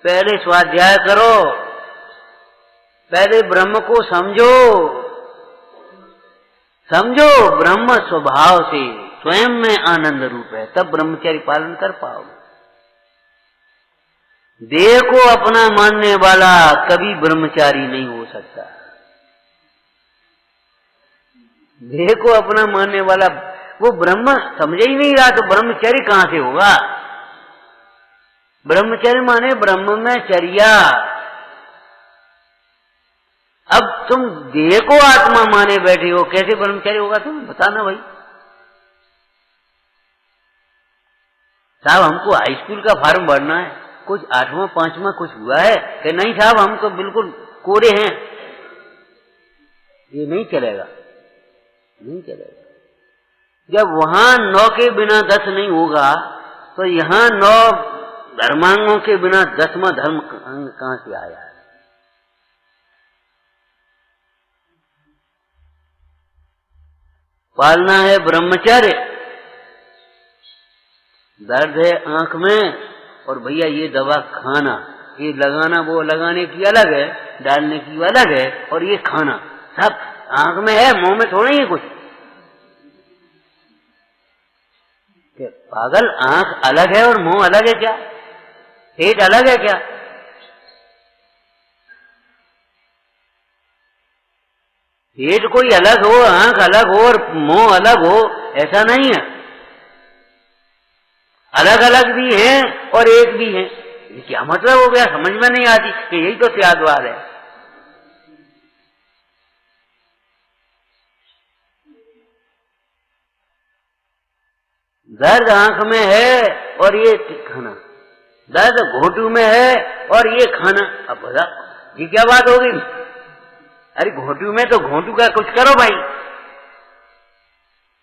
पहले स्वाध्याय करो, पहले ब्रह्म को समझो, ब्रह्म स्वभाव से स्वयं में आनंद रूप है, तब ब्रह्मचर्य पालन कर पाओगे। देह को अपना मानने वाला कभी ब्रह्मचारी नहीं हो सकता। देह को अपना मानने वाला वो ब्रह्म समझ ही नहीं रहा, तो ब्रह्मचर्य कहां से होगा? ब्रह्मचर्य माने ब्रह्म में चर्या। अब तुम देह को आत्मा माने बैठे हो, कैसे ब्रह्मचर्य होगा? तुम बताना भाई। साहब हमको हाई स्कूल का फॉर्म भरना है, कुछ 8वां 5वां कुछ हुआ है कि नहीं साहब, हम तो बिल्कुल कोरे हैं। ये नहीं चलेगा, नहीं चलेगा। जब वहां 9 के बिना 10 नहीं होगा, तो यहाँ 9 धर्मांगों के बिना 10वां धर्म कहां से आया है? पालना है ब्रह्मचर्य। दर्द है आंख में, और भैया ये दवा खाना, ये लगाना वो लगाने की अलग है, डालने की अलग है, और ये खाना सब आंख में है, मुंह में थोड़ा ही है कुछ। कि पागल, आंख अलग है और मुंह अलग है क्या? पेट अलग है क्या? पेट कोई अलग हो, आंख अलग हो और मुंह अलग हो, ऐसा नहीं है। अलग अलग भी हैं और एक भी हैं। ये क्या मतलब हो गया? समझ में नहीं आती कि यही तो त्यागवाद है। दर्द आंख में है और ये खाना, दर्द घोटू में है और ये खाना। अब बता, ये क्या बात हो गई? अरे घोटू में तो घोटू का कुछ करो भाई,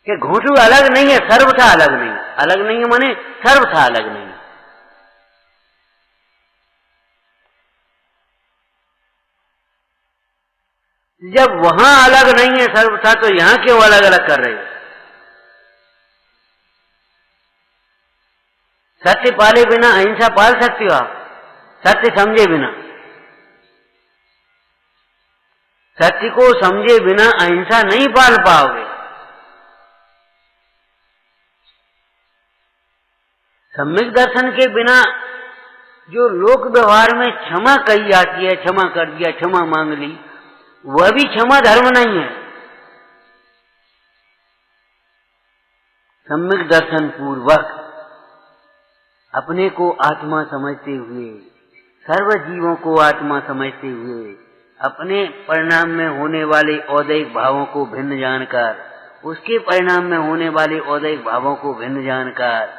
कि घोटू अलग नहीं है, सर्वथा अलग नहीं है। अलग नहीं है माने सर्वथा अलग नहीं है। जब वहां अलग नहीं है सर्वथा, तो यहां क्यों अलग अलग कर रहे हो? सत्य पाले बिना अहिंसा पाल सकते हो आप? सत्य समझे बिना, सत्य को समझे बिना अहिंसा नहीं पाल पाओगे। सम्यक दर्शन के बिना जो लोक व्यवहार में क्षमा कही जाती है, क्षमा कर दिया, क्षमा मांग ली, वह भी क्षमा धर्म नहीं है। सम्यक दर्शन पूर्वक अपने को आत्मा समझते हुए, सर्व जीवों को आत्मा समझते हुए, अपने परिणाम में होने वाले औदैहिक भावों को भिन्न जानकर, उसके परिणाम में होने वाले औदैहिक भावों को भिन्न जानकर,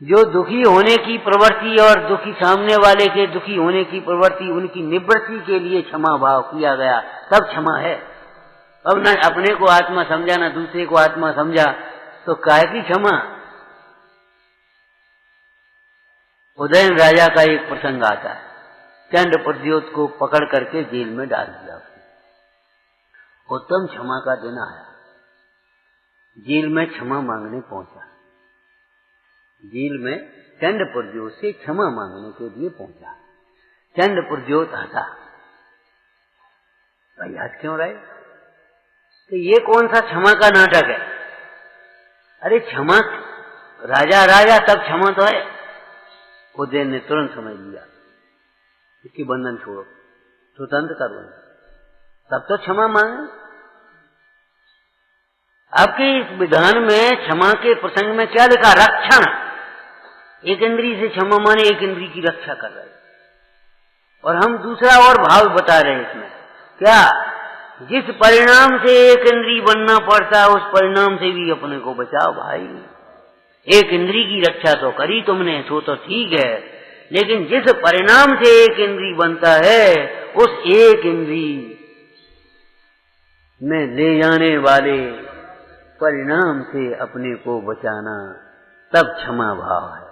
जो दुखी होने की प्रवृत्ति और दुखी सामने वाले के दुखी होने की प्रवृत्ति, उनकी निवृत्ति के लिए क्षमा भाव किया गया, तब क्षमा है। अब न अपने को आत्मा समझा, न दूसरे को आत्मा समझा, तो काहे की क्षमा? उदयन राजा का एक प्रसंग आता है। चंड प्रद्योत को पकड़ करके जेल में डाल दिया। उत्तम क्षमा का दिन आया, जेल में क्षमा मांगने पहुंचा। जेल में चंड प्रद्योत से क्षमा मांगने के लिए पहुंचा। चंड प्रद्योत हंसा, भाई हंस क्यों रहे? तो ये कौन सा क्षमा का नाटक है? अरे क्षमा, राजा राजा तब क्षमा तो है। उदयन ने तुरंत समझ लिया, इसकी बंधन छोड़ो, स्वतंत्र करो, तब तो क्षमा मांगे। आपके इस विधान में क्षमा के प्रसंग में क्या लिखा? रक्षण। एक इंद्री से क्षमा माने एक इंद्री की रक्षा कर रहे। और हम दूसरा और भाव बता रहे हैं इसमें, क्या? जिस परिणाम से एक इंद्री बनना पड़ता है, उस परिणाम से भी अपने को बचाओ भाई। एक इंद्री की रक्षा तो करी तुमने, तो ठीक है, लेकिन जिस परिणाम से एक इंद्री बनता है, उस एक इंद्री में ले जाने वाले परिणाम से अपने को बचाना, तब क्षमा भाव है।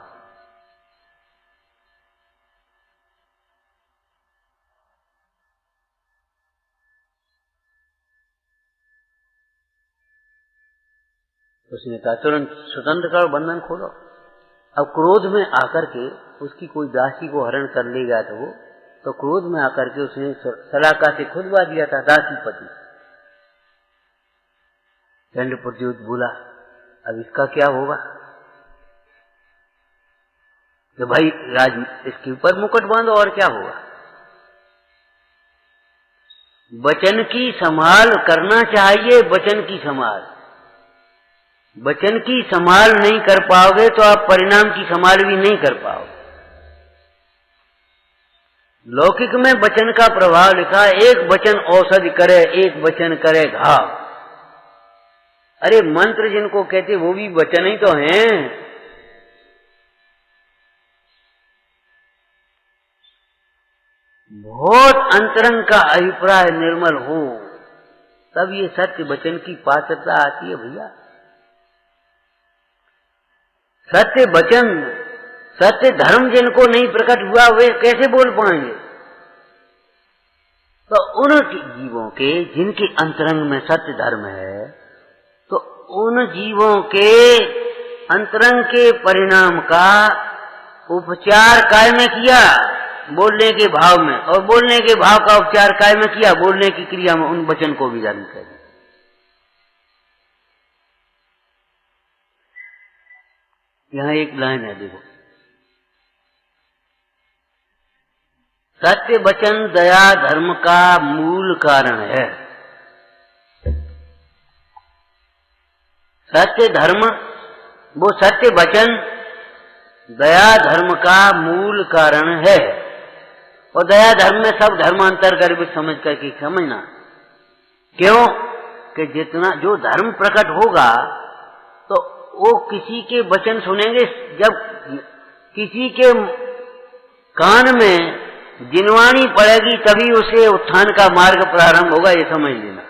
उसने कहा तुरंत स्वतंत्र करो, बंधन खोलो। अब क्रोध में आकर के उसकी कोई दासी को हरण कर लेगा, तो क्रोध में आकर के उसने सलाका से खुदवा दिया था दासी पति। चंड प्रद्योत बोला, अब इसका क्या होगा? कि भाई राज, इसके ऊपर मुकुट बांधो और क्या होगा? वचन की संभाल करना चाहिए, वचन की संभाल। वचन की संभाल नहीं कर पाओगे तो आप परिणाम की संभाल भी नहीं कर पाओगे। लौकिक में वचन का प्रभाव लिखा, एक वचन औषधि करे, एक वचन करे घाव। अरे मंत्र जिनको कहते वो भी वचन ही तो हैं। बहुत अंतरंग का अभिप्राय निर्मल हो तब ये सत्य वचन की पात्रता आती है भैया। सत्य वचन, सत्य धर्म जिनको नहीं प्रकट हुआ वे कैसे बोल पाएंगे? तो उन जीवों के जिनके अंतरंग में सत्य धर्म है, तो उन जीवों के अंतरंग के परिणाम का उपचार काय में किया? बोलने के भाव में। और बोलने के भाव का उपचार काय में किया? बोलने की क्रिया में उन वचन को भी जारी कर। यहां एक लाइन है, देखो, सत्य वचन दया धर्म का मूल कारण है। सत्य धर्म, वो सत्य वचन दया धर्म का मूल कारण है। और दया धर्म में सब धर्मांतर कर भी समझ करके समझना। क्यों कि जितना जो धर्म प्रकट होगा तो वो किसी के वचन सुनेंगे। जब किसी के कान में जिनवाणी पड़ेगी तभी उसे उत्थान का मार्ग प्रारंभ होगा, ये समझ लेना।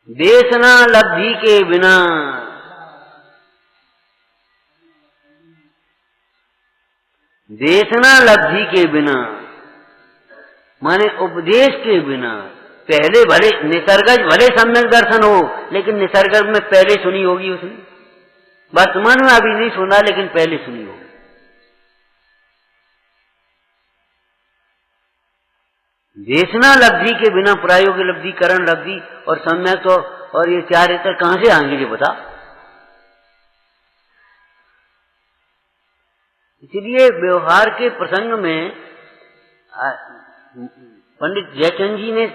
देशना लब्धि के बिना, देशना लब्धि के बिना माने उपदेश के बिना, पहले भले निसर्गज भले सम्यक दर्शन हो, लेकिन निसर्ग में पहले सुनी होगी उसने। वर्तमान में अभी नहीं सुना, लेकिन पहले सुनी होगी। देशना लब्धि के बिना प्रायोगिक लब्धि, करण लब्धि और सम्यक तो और ये चार इतर कहां से आएंगे ये बता। इसलिए व्यवहार के प्रसंग में पंडित जयचंद जी ने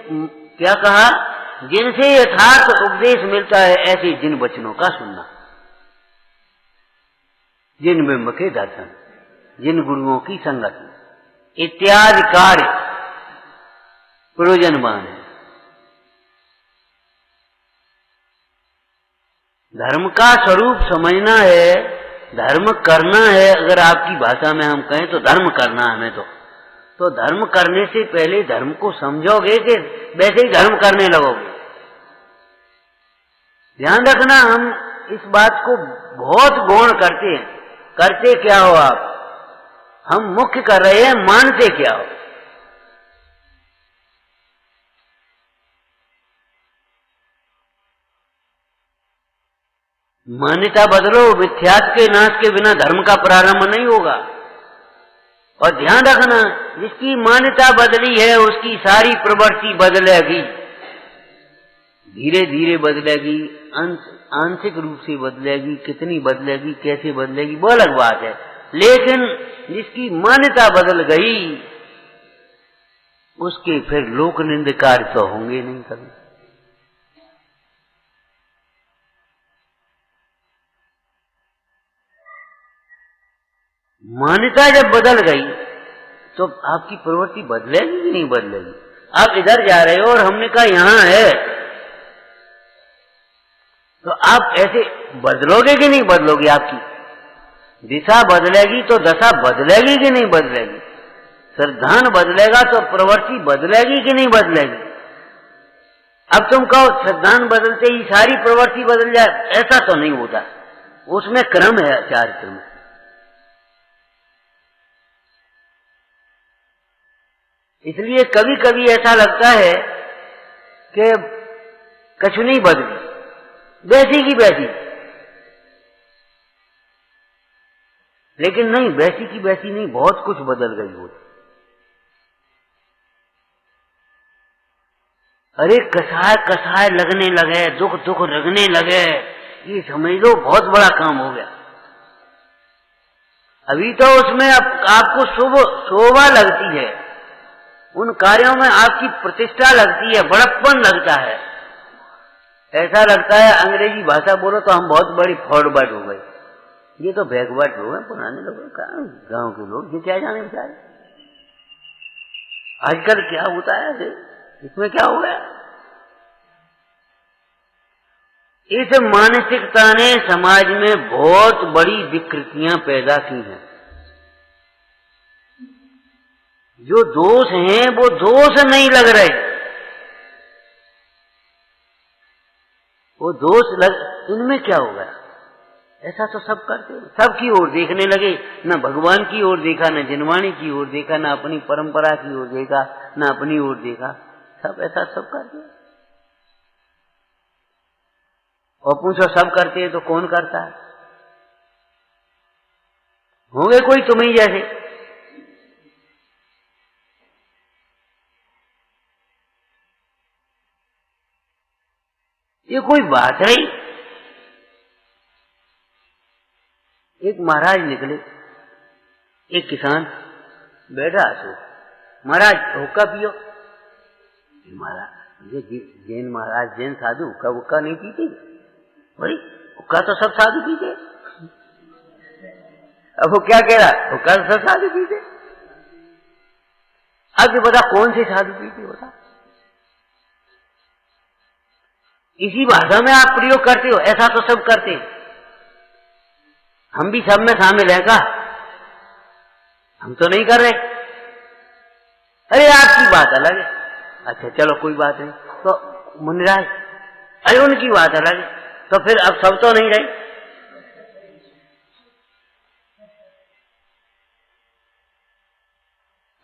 क्या कहा? जिनसे यथार्थ उपदेश मिलता है ऐसे जिन वचनों का सुनना, जिन बिंब के दर्शन, जिन गुरुओं की संगत इत्यादि कार्य प्रयोजनवान है। धर्म का स्वरूप समझना है, धर्म करना है। अगर आपकी भाषा में हम कहें तो धर्म करना है हमें। तो धर्म करने से पहले धर्म को समझोगे कि वैसे ही धर्म करने लगोगे। ध्यान रखना, हम इस बात को बहुत गौण करते हैं। करते क्या हो आप? हम मुख्य कर रहे हैं, मानते क्या हो? मान्यता बदलो। मिथ्यात्व के नाश के बिना धर्म का प्रारंभ नहीं होगा। और ध्यान रखना, जिसकी मान्यता बदली है उसकी सारी प्रवृत्ति बदलेगी, धीरे धीरे बदलेगी, आंशिक रूप से बदलेगी। कितनी बदलेगी, कैसे बदलेगी, वो अलग बात है। लेकिन जिसकी मान्यता बदल गई उसके फिर लोक निंदकार तो होंगे नहीं कभी। मान्यता जब बदल गई तो आपकी प्रवृत्ति बदलेगी कि नहीं बदलेगी? आप इधर जा रहे हो और हमने कहा यहां है, तो आप ऐसे बदलोगे कि नहीं बदलोगे? आपकी दिशा बदलेगी तो दशा बदलेगी कि नहीं बदलेगी? श्रद्धान बदलेगा तो प्रवृत्ति बदलेगी कि नहीं बदलेगी? अब तुम कहो श्रद्धान बदलते ही सारी प्रवृत्ति बदल जाए, ऐसा तो नहीं होता। उसमें क्रम है, चारित्र में। इसलिए कभी कभी ऐसा लगता है कि कुछ नहीं बदली, वैसी की वैसी। लेकिन नहीं, वैसी की वैसी नहीं, बहुत कुछ बदल गई हो। अरे कसाय कसाय लगने लगे, दुख दुख लगने लगे, ये समझ लो बहुत बड़ा काम हो गया। अभी तो उसमें आपको शोभा लगती है, उन कार्यों में आपकी प्रतिष्ठा लगती है, बड़प्पन लगता है। ऐसा लगता है अंग्रेजी भाषा बोलो तो हम बहुत बड़ी फॉरवर्ड हो गए, ये तो बैकवर्ड हो गए पुराने लोग, कहाँ गांव के लोग, ये क्या जाने बेचारे आजकल क्या होता है, इसमें क्या हो गया। इस मानसिकता ने समाज में बहुत बड़ी विकृतियां पैदा की हैं। जो दोष हैं वो दोष नहीं लग रहे, वो दोष लग, इनमें क्या हो गया। ऐसा तो सब करते, सबकी ओर देखने लगे, न भगवान की ओर देखा, न जिनवाणी की ओर देखा, न अपनी परंपरा की ओर देखा, न अपनी ओर देखा, सब ऐसा सब करते। और पूछो सब करते हैं तो कौन करता है? होंगे कोई तुम्हें जैसे। ये कोई बात नहीं। एक महाराज निकले, एक किसान बैठा सो, महाराज हुक्का पियो। महाराज ये जैन महाराज, जैन साधु हुक्का नहीं पीते भाई, हुक्का तो सब साधु पीते। अब वो क्या कह रहा, हुक्का तो सब साधु पीते। अब ये बता कौन से साधु पीते, बता। इसी भाषा में आप प्रयोग करते हो, ऐसा तो सब करते हैं। हम भी सब में शामिल है का? हम तो नहीं कर रहे। अरे आपकी बात अलग है, अच्छा चलो कोई बात नहीं। तो मुनिराज, अरे उनकी बात अलग है, तो फिर अब सब तो नहीं रहे।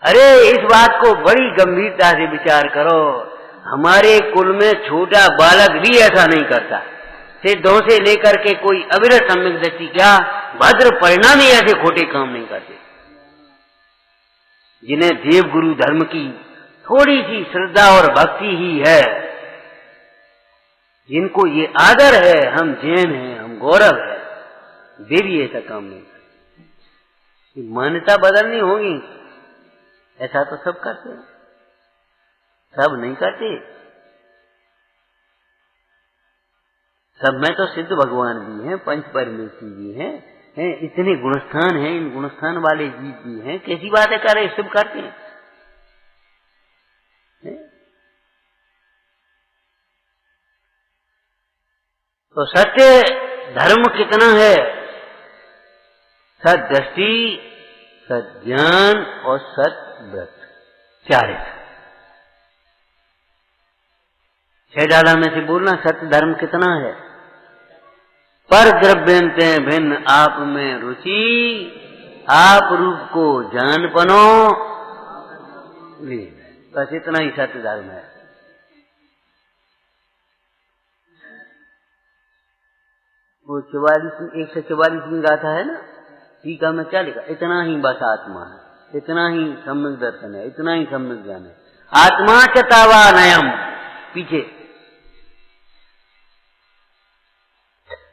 अरे इस बात को बड़ी गंभीरता से विचार करो। हमारे कुल में छोटा बालक भी ऐसा नहीं करता, सिद्धों से लेकर के कोई अविरत सम्यक दृष्टि क्या भद्र परिणामी ऐसे खोटे काम नहीं करते। जिन्हें देव गुरु धर्म की थोड़ी सी श्रद्धा और भक्ति ही है, जिनको ये आदर है, हम जैन हैं, हम गौरव है, वे भी ऐसा काम नहीं करते। मान्यता बदलनी होगी, ऐसा तो सब करते हैं, सब नहीं करते। सब में तो सिद्ध भगवान भी हैं, पंच परमेश्वरी भी हैं, इतने गुणस्थान हैं, इन गुणस्थान वाले जीव भी हैं, कैसी बातें कर रहे, सब करते हैं। तो सत्य धर्म कितना है? सत दृष्टि, सत ज्ञान और सत व्रत, चार है। छह डाला में से बोलना सत्य धर्म कितना है? पर द्रव्यंते भिन्न आप में रुचि, आप रूप को जान पनो, बस इतना ही सत्य धर्म है। वो 144 गाथा है ना, टीका में क्या लिखा? इतना ही बस आत्मा है, इतना ही सम्यक दर्शन है, इतना ही सम्यक ज्ञान है। आत्मा चतावा नयम, पीछे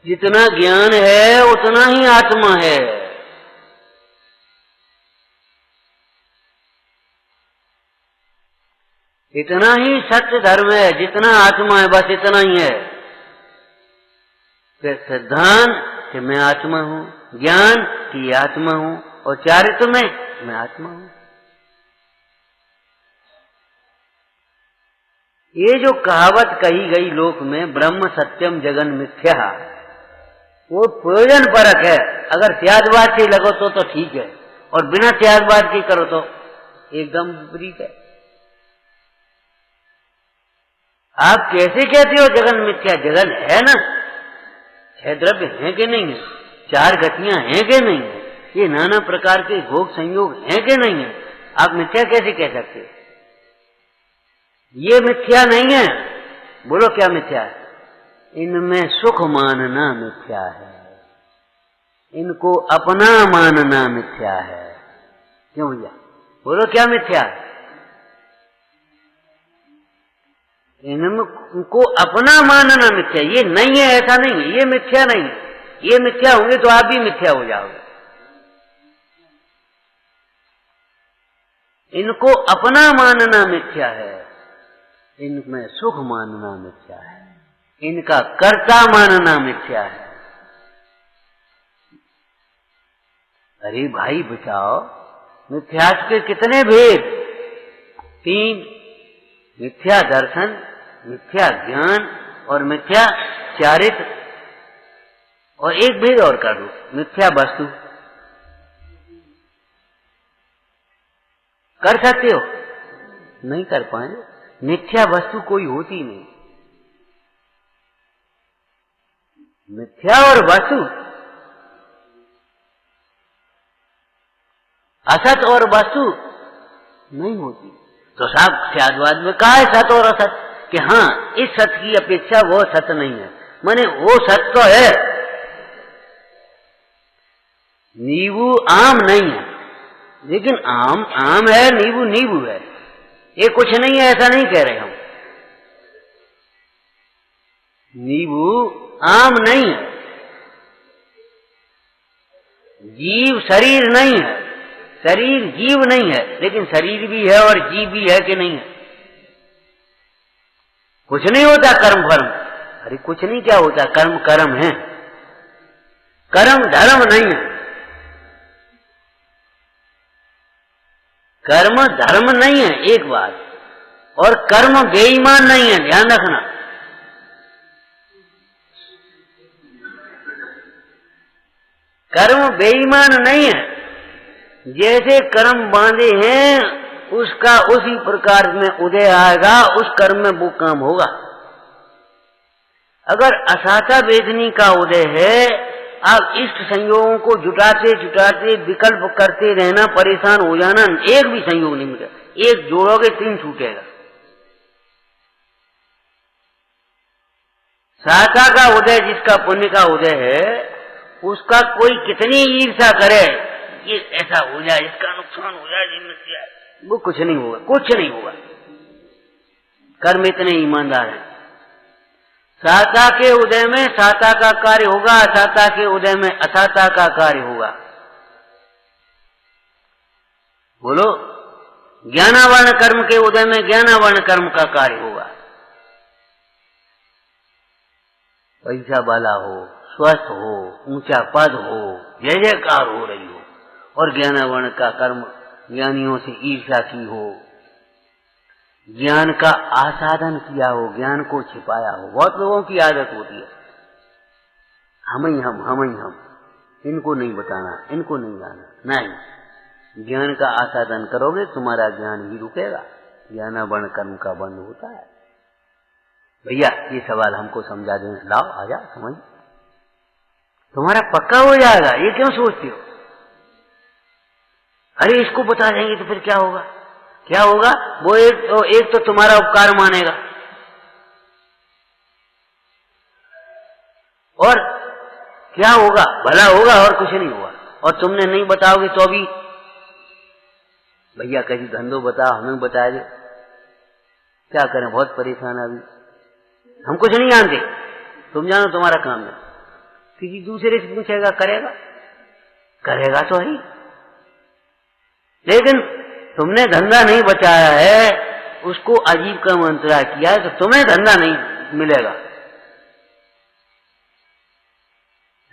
जितना ज्ञान है उतना ही आत्मा है। इतना ही सत्य धर्म है, जितना आत्मा है बस इतना ही है। फिर सिद्धांत कि मैं आत्मा हूं, ज्ञान कि आत्मा हूं, और चारित्र में मैं आत्मा हूं। ये जो कहावत कही गई लोक में, ब्रह्म सत्यम जगन मिथ्या, वो प्रयोजन परक है। अगर त्यागवाद से लगो तो ठीक है, और बिना त्यागवाद के करो तो एकदम विपरीत है। आप कैसे कहते हो जगन मिथ्या? जगन है ना, 6 द्रव्य हैं कि नहीं है, 4 गतियां हैं कि नहीं है, ये नाना प्रकार के भोग संयोग हैं कि नहीं है, आप मिथ्या कैसे कह सकते? ये मिथ्या नहीं है। बोलो क्या मिथ्या है? इनमें सुख मानना मिथ्या है, इनको अपना मानना मिथ्या है। क्यों भैया? बोलो क्या मिथ्या है? इनको अपना मानना मिथ्या। ये नहीं है, ऐसा नहीं है, ये मिथ्या नहीं है। ये मिथ्या होंगे तो आप भी मिथ्या हो जाओगे। इनको अपना मानना मिथ्या है, इनमें सुख मानना मिथ्या है, इनका कर्ता मानना मिथ्या है। अरे भाई बचाओ, मिथ्यात्व के कितने भेद? 3, मिथ्या दर्शन, मिथ्या ज्ञान और मिथ्या चारित्र। और एक भेद और कर दो, मिथ्या वस्तु। कर सकते हो? नहीं कर पाए। मिथ्या वस्तु कोई होती नहीं। मिथ्या और वस्तु, असत और वस्तु नहीं होती। तो साक्ष्याद्वाद में कहा है सत और असत, कि हाँ इस सत की अपेक्षा वो सत नहीं है। माने वो सत तो है, नींबू आम नहीं है, लेकिन आम आम है, नींबू नींबू है। ये कुछ नहीं है ऐसा नहीं कह रहे हम। नींबू आम नहीं है, जीव शरीर नहीं है, शरीर जीव नहीं है, लेकिन शरीर भी है और जीव भी है कि नहीं है? कुछ नहीं होता कर्म फर्म। अरे कुछ नहीं क्या होता, कर्म कर्म है, कर्म धर्म नहीं है। कर्म धर्म नहीं है एक बात, और कर्म बेईमान नहीं है, ध्यान रखना। कर्म बेईमान नहीं है। जैसे कर्म बांधे हैं उसका उसी प्रकार में उदय आएगा, उस कर्म में वो काम होगा। अगर असाता वेदनी का उदय है, आप इष्ट संयोगों को जुटाते जुटाते विकल्प करते रहना, परेशान हो जाना, एक भी संयोग नहीं मिलेगा। एक जोड़ोगे 3 छूटेगा। साता का उदय, जिसका पुण्य का उदय है, उसका कोई कितनी ईर्ष्या करे, ये ऐसा हो जाए, इसका नुकसान हो जाए, वो कुछ नहीं होगा, कुछ नहीं होगा। कर्म इतने ईमानदार हैं। साता के उदय में साता का कार्य होगा, असाता के उदय में असाता का कार्य होगा। बोलो, ज्ञानावर्ण कर्म के उदय में ज्ञानावर्ण कर्म का कार्य होगा। पैसा वाला हो, स्वस्थ हो, ऊंचा पद हो, जय जयकार हो रही हो, और ज्ञानावर्ण का कर्म ज्ञानियों से ईर्ष्या की हो, ज्ञान का आसादन किया हो, ज्ञान को छिपाया हो। बहुत लोगों की आदत होती है, हम ही हम, इनको नहीं बताना, इनको नहीं जाना। नहीं, ज्ञान का आसादन करोगे तुम्हारा ज्ञान ही रुकेगा। ज्ञानावर्ण कर्म का बंध होता है। भैया ये सवाल हमको समझा दें, लाओ आजा समझ, तुम्हारा पक्का हो जाएगा। ये क्यों सोचते हो? अरे इसको बता देंगे तो फिर क्या होगा? क्या होगा? वो एक तो तुम्हारा उपकार मानेगा, और क्या होगा? भला होगा और कुछ नहीं होगा। और तुमने नहीं बताओगे तो भी भैया कहीं धंधो बताओ, हमें बता दे, क्या करें, बहुत परेशान अभी, हम कुछ नहीं जानते, तुम जानो तुम्हारा काम है। किसी दूसरे से पूछेगा, करेगा? करेगा तो ही, लेकिन तुमने धंधा नहीं बचाया है, उसको अजीब का अंतराय किया है, तो तुम्हें धंधा नहीं मिलेगा।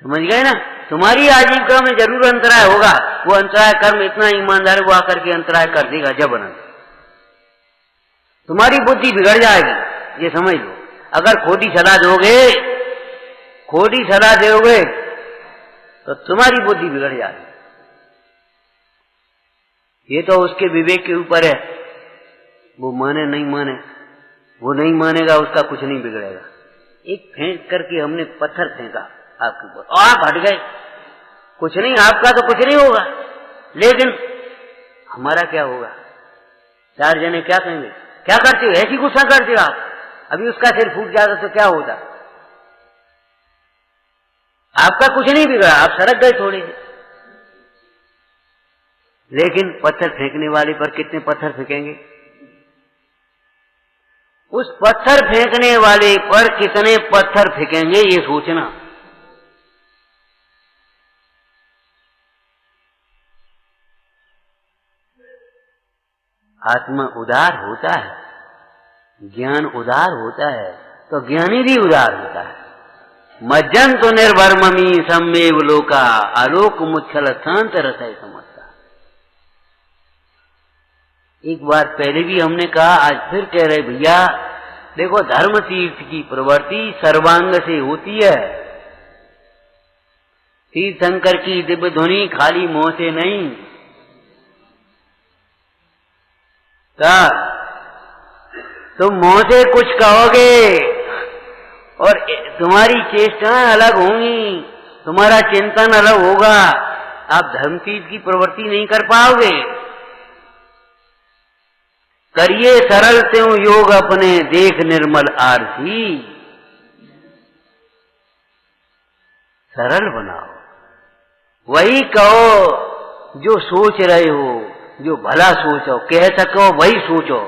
समझ गए ना? तुम्हारी आजीविका में जरूर अंतराय होगा। वो अंतराय कर्म इतना ईमानदार वो आकर के अंतराय कर देगा जबरन। तुम्हारी बुद्धि बिगड़ जाएगी, ये समझ लो। अगर खोटी सलाह दोगे तो तुम्हारी बुद्धि बिगड़ जाएगी। ये तो उसके विवेक के ऊपर है, वो माने नहीं माने। वो नहीं मानेगा, उसका कुछ नहीं बिगड़ेगा। एक फेंक करके हमने पत्थर फेंका आपके ऊपर, आप हट गए, कुछ नहीं, आपका तो कुछ नहीं होगा, लेकिन हमारा क्या होगा? 4 जने क्या कहेंगे? क्या करते हो, ऐसी गुस्सा करते हो आप? अभी उसका सिर फूट जाता तो क्या होता? आपका कुछ नहीं बिगड़ा, आप सड़क गए थोड़ी सी। लेकिन पत्थर फेंकने वाले पर कितने पत्थर फेंकेंगे? उस पत्थर फेंकने वाले पर कितने पत्थर फेंकेंगे, ये सोचना। आत्मा उदार होता है, ज्ञान उदार होता है, तो ज्ञानी भी उदार होता है। मज्जन तो निर्भरममी सम्मेव लोका, आलोक मुच्छल शांत रसय समझता। एक बार पहले भी हमने कहा, आज फिर कह रहे भैया, देखो धर्म तीर्थ की प्रवृत्ति सर्वांग से होती है। तीर्थंकर की दिव्य ध्वनि खाली मुंह से नहीं। तुम मुंह से कुछ कहोगे और तुम्हारी चेष्टाएं अलग होंगी, तुम्हारा चिंतन अलग होगा, आप धर्म तीर्थ की प्रवृत्ति नहीं कर पाओगे। करिए सरल त्यों योग अपने, देख निर्मल आरसी। सरल बनाओ, वही कहो जो सोच रहे हो, जो भला सोचो, कह सको वही सोचो,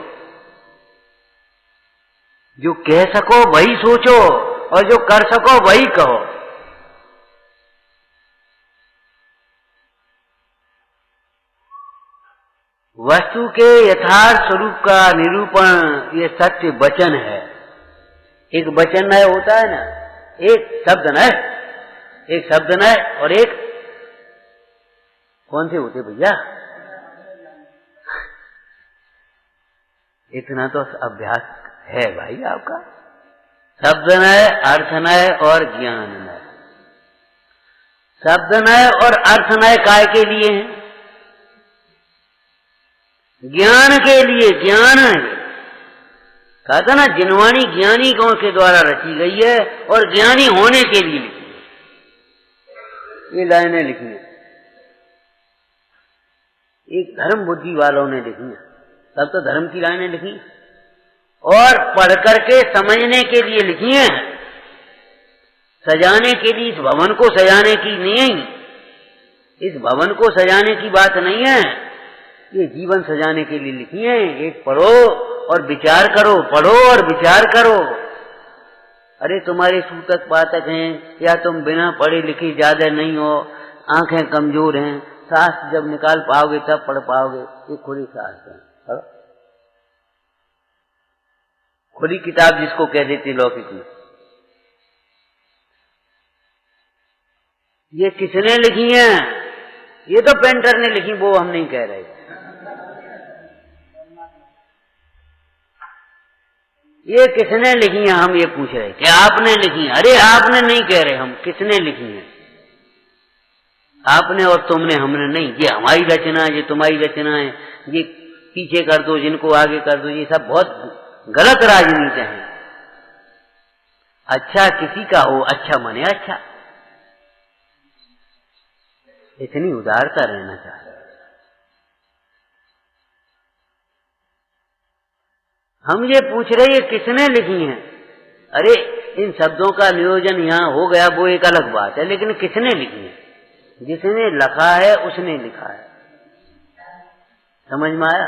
जो कह सको वही सोचो और जो कर सको वही कहो। वस्तु के यथार्थ स्वरूप का निरूपण ये सत्य वचन है। एक वचन नय होता है ना, एक शब्द नय, एक शब्द नय और एक कौन से होते भैया? इतना तो अभ्यास है भाई आपका। शब्द नय, अर्थ नय और ज्ञान नय। शब्द नय और अर्थ नय काय के लिए है? ज्ञान के लिए। ज्ञान है, कहा था ना, जिनवाणी ज्ञानी गौ के द्वारा रची गई है और ज्ञानी होने के लिए लिखी है। ये लाइनें लिखी है, एक धर्म बुद्धि वालों ने लिखी है, तब तो धर्म की लाइनें लिखी और पढ़ करके समझने के लिए लिखी है, सजाने के लिए। इस भवन को सजाने की नहीं, इस भवन को सजाने की बात नहीं है, ये जीवन सजाने के लिए लिखी है। एक पढ़ो और विचार करो, पढ़ो और विचार करो। अरे तुम्हारे सूतक पातक हैं या तुम बिना पढ़े लिखे ज्यादा नहीं हो, आंखें कमजोर हैं, शास्त्र जब निकाल पाओगे तब पढ़ पाओगे। ये खुली शास्त्र है, खुली किताब जिसको कह देते लौकिक में। ये किसने लिखी है? ये तो पेंटर ने लिखी, वो हम नहीं कह रहे। ये किसने लिखी है हम ये पूछ रहे, कि आपने लिखी है? अरे आपने नहीं कह रहे, हम किसने लिखी है? आपने और तुमने, हमने नहीं। ये हमारी रचना है, ये तुम्हारी रचना है, ये पीछे कर दो, जिनको आगे कर दो, ये सब बहुत गलत राजनीति है। अच्छा किसी का हो, अच्छा मने अच्छा, इतनी उदारता रहना चाहिए। हम ये पूछ रहे ये किसने लिखी है? अरे इन शब्दों का नियोजन यहाँ हो गया वो एक अलग बात है, लेकिन किसने लिखी है? जिसने लिखा है उसने लिखा है। समझ में आया?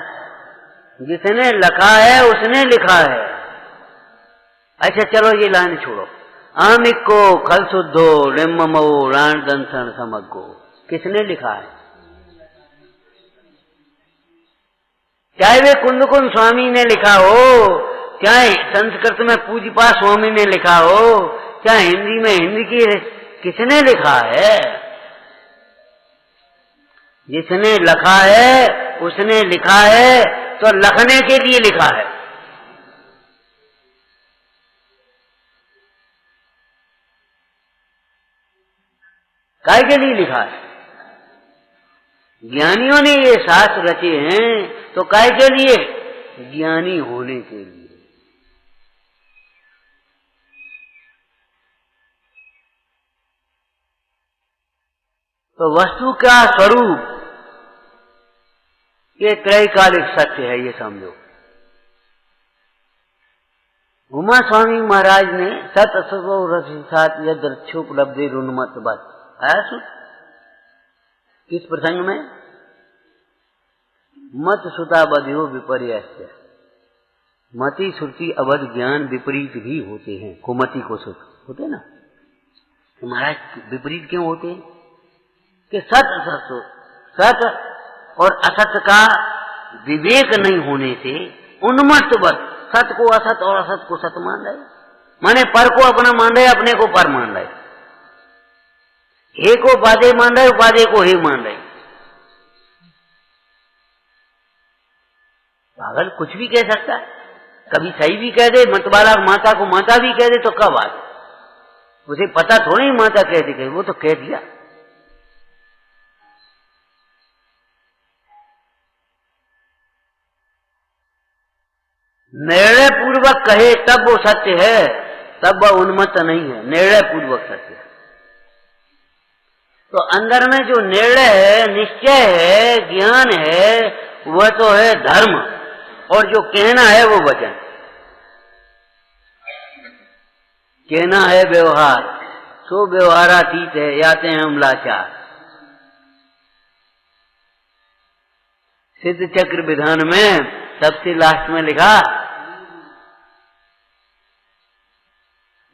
जिसने लिखा है उसने लिखा है। अच्छा चलो ये लाइन छोड़ो। आमिको खल शुद्धो लिम्मो राण दंसन समग्गो, किसने लिखा है? चाहे वे कुंद कुंद स्वामी ने लिखा हो, चाहे संस्कृत में पूज्यपा स्वामी ने लिखा हो, चाहे हिंदी में हिंदी की, किसने लिखा है? जिसने लिखा है उसने लिखा है, तो लिखने के लिए लिखा है। काय के लिए लिखा है? ज्ञानियों ने ये शास्त्र रचे हैं तो काय के लिए? ज्ञानी होने के लिए। तो वस्तु का स्वरूप ये त्रैकालिक सत्य है, ये समझो। उमा स्वामी महाराज ने सत असो रसात यदृक्षोपलब्धि रुन्मत बस आया सुन। किस प्रसंग में? मत सुता बध्यो विपर्यस्य, मति श्रुति अवध ज्ञान विपरीत भी होते हैं। कुमति को सुख होते ना, तो महाराज विपरीत क्यों होते हैं? कि सत असत और असत का विवेक नहीं होने से उन्मत्त बस सत को असत और असत को सत मान रहे, माने पर को अपना मान रहे, अपने को पर मान रहे, हे को उपाधेय मान रहे, उपाधेय को हे मान रहे। पागल कुछ भी कह सकता है, कभी सही भी कह दे, मतवाला माता को माता भी कह दे तो क्या बात, उसे पता थोड़ा ही माता कहती कही, वो तो कह दिया। निर्णय पूर्वक कहे तब वो सत्य है, तब वह उन्मत्त नहीं है, निर्णय पूर्वक सत्य है। तो अंदर में जो निर्णय है, निश्चय है, ज्ञान है, वह तो है धर्म, और जो कहना है वो वचन, कहना है व्यवहार, सो व्यवहारातीत है, याते हैं हम लाचार। सिद्ध चक्र विधान में सबसे लास्ट में लिखा,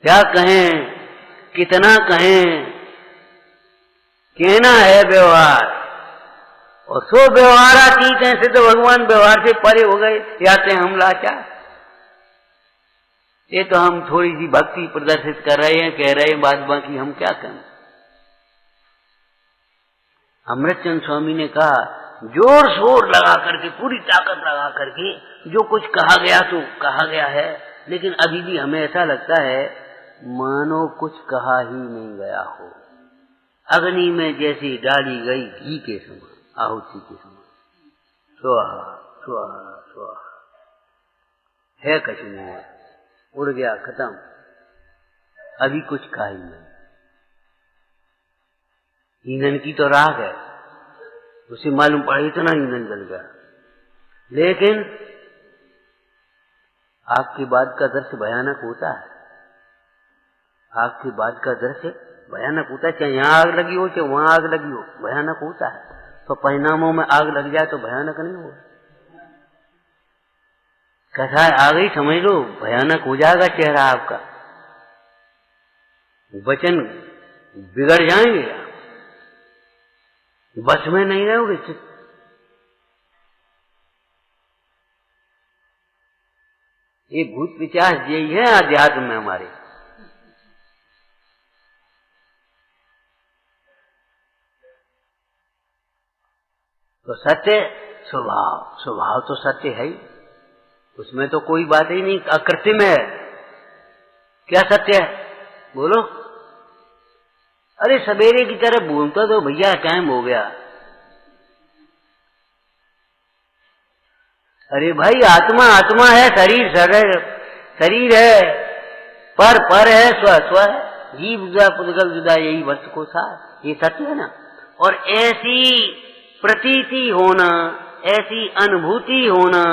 क्या कहें, कितना कहें, कहना है व्यवहार, और सो व्यवहारातीत है, सिद्ध भगवान व्यवहार से परे हो गए, याते हैं हम लाचार। ये तो हम थोड़ी सी भक्ति प्रदर्शित कर रहे हैं, कह रहे हैं, बात बाकी हम क्या करें। अमृतचंद स्वामी ने कहा, जोर शोर लगा करके, पूरी ताकत लगा करके जो कुछ कहा गया तो कहा गया है, लेकिन अभी भी हमें ऐसा लगता है मानो कुछ कहा ही नहीं गया हो। अग्नि में जैसी डाली गई घी के समान, आहुति के समान, स्वाहा स्वाहा स्वाहा, है कुछ नहीं, उड़ गया, खत्म, अभी कुछ कहा ही नहीं। ईंधन की तो राख है, उसे मालूम पड़ा इतना ईंधन जल गया, लेकिन आग के बाद का दृश्य भयानक होता है, आग के बाद का दृश्य भयानक होता है, चाहे यहाँ आग लगी हो चाहे वहां आग लगी हो, भयानक होता है। तो परिणामों में आग लग जाए तो भयानक नहीं हो, कैसा है आ गई समझ लो, भयानक हो जाएगा चेहरा आपका, वचन बिगड़ जाएंगे, बस में नहीं रहोगे। ये भूत पिशाच यही है अध्यात्म में हमारे। तो सत्य स्वभाव, स्वभाव तो सत्य है ही, उसमें तो कोई बात ही नहीं, अकृत्रिम है। क्या सत्य है बोलो? अरे सवेरे की तरह बोलता तो भैया टाइम हो गया। अरे भाई आत्मा आत्मा है, शरीर शरीर है, पर है, स्व स्व है, जीव जुदा पुद्गल जुदा, यही वस्तु को सार, ये सत्य है ना। और ऐसी प्रतीति होना, ऐसी अनुभूति होना,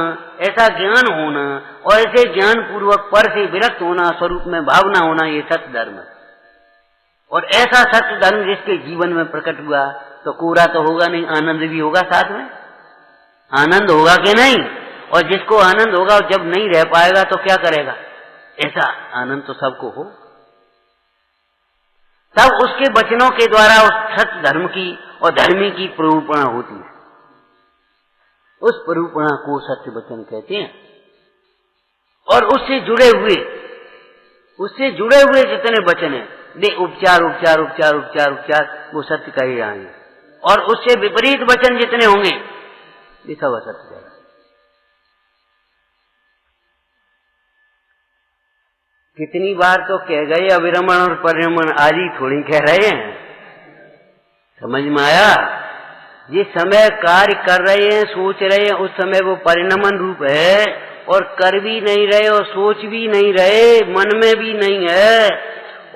ऐसा ज्ञान होना, और ऐसे ज्ञान पूर्वक पर से विरक्त होना, स्वरूप में भावना होना, ये सत्य धर्म है। और ऐसा सत्य धर्म जिसके जीवन में प्रकट हुआ तो कोरा तो होगा नहीं, आनंद भी होगा साथ में, आनंद होगा कि नहीं। और जिसको आनंद होगा जब नहीं रह पाएगा तो क्या करेगा, ऐसा आनंद तो सबको हो। तब उसके वचनों के द्वारा उस सत्य धर्म की और धर्मी की प्ररूपणा होती है, उस प्ररूपणा को सत्य वचन कहते हैं। और उससे जुड़े हुए जितने वचन हैं वे उपचार उपचार उपचार उपचार उपचार वो सत्य का ही आएंगे, और उससे विपरीत वचन जितने होंगे वे सब असत्य है। कितनी बार तो कह गए अविरमण और परिरमण, आज ही थोड़ी कह रहे हैं, समझ में आया। जिस समय कार्य कर रहे हैं, सोच रहे हैं, उस समय वो परिणमन रूप है, और कर भी नहीं रहे और सोच भी नहीं रहे, मन में भी नहीं है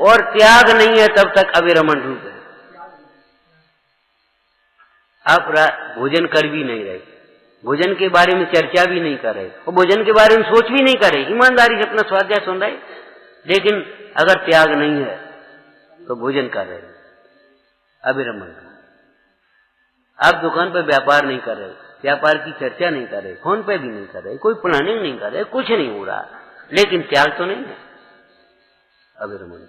और त्याग नहीं है, तब तक अविरमण रूप है। आप भोजन कर भी नहीं रहे, भोजन के बारे में चर्चा भी नहीं कर रहे, और भोजन के बारे में सोच भी नहीं कर रहे, ईमानदारी से अपना स्वाध्याय सुन रहे, लेकिन अगर त्याग नहीं है तो भोजन कर रहे, अविरमण। आप दुकान पर व्यापार नहीं कर रहे, व्यापार की चर्चा नहीं कर रहे, फोन पे भी नहीं कर रहे, कोई प्लानिंग नहीं कर रहे, कुछ नहीं हो रहा, लेकिन त्याग तो नहीं है, अविरमण।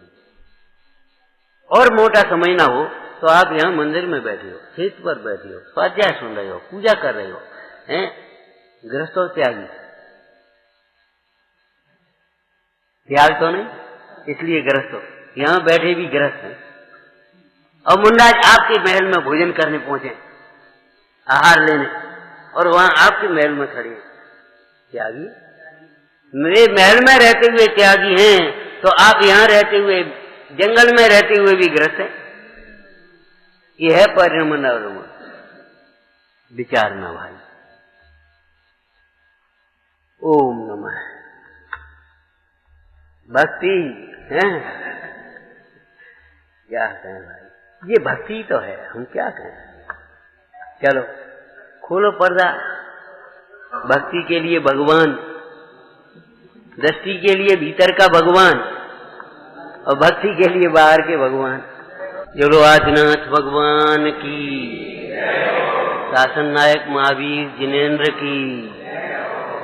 और मोटा समझना हो तो आप यहाँ मंदिर में बैठे हो, खेत पर बैठे हो, स्वाध्याय सुन रहे हो, पूजा कर रहे हो, हैं, गृहस्थ और त्यागी, त्याग तो नहीं, इसलिए गृहस्थ। यहाँ बैठे भी गृहस्थ हैं। और मुंडाज आपके महल में भोजन करने पहुंचे, आहार लेने, और वहां आपके महल में खड़े हैं त्यागी। मेरे महल में रहते हुए त्यागी हैं, तो आप यहाँ रहते हुए, जंगल में रहते हुए भी गृहस्थ हैं। यह है परिणमन अवलंबन। विचारना भाई। ओम नमः। भक्ति है, क्या कहें भाई, ये भक्ति तो है, हम क्या कहें। चलो खोलो पर्दा। भक्ति के लिए भगवान, दृष्टि के लिए भीतर का भगवान, और भक्ति के लिए बाहर के भगवान। चलो आदिनाथ भगवान की, शासन नायक महावीर जिनेन्द्र की,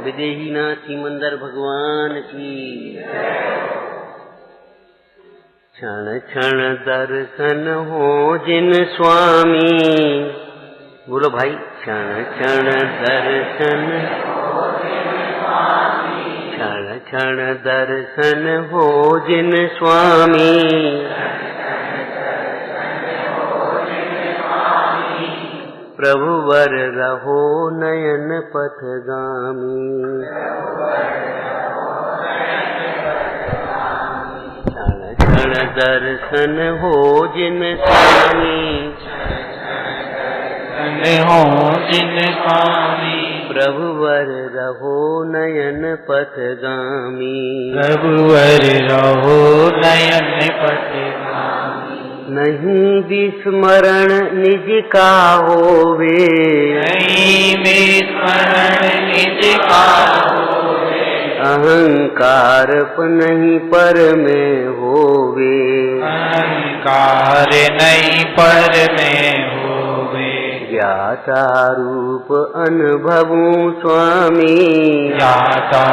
विदेहीनाथ सिमंदर भगवान की। क्षण क्षण दर्शन हो जिन स्वामी, बोलो भाई, क्षण क्षण दर्शन, क्षण क्षण दर्शन हो जिन स्वामी, प्रभु वर रहो नयन पथगामी। क्षण क्षण दर्शन हो जिन स्वामी, हो जिन स्वामी, प्रभु वर रहो नयन पथगामी। प्रभु वर रहो नयन पथगामी। नहीं विस्मरण निज का होवे, नहीं विस्मरण निज का होवे, अहंकार नहीं पर में होवे, अहंकार नहीं पर में होवे, ज्ञाता रूप अनुभवू स्वामी, ज्ञाता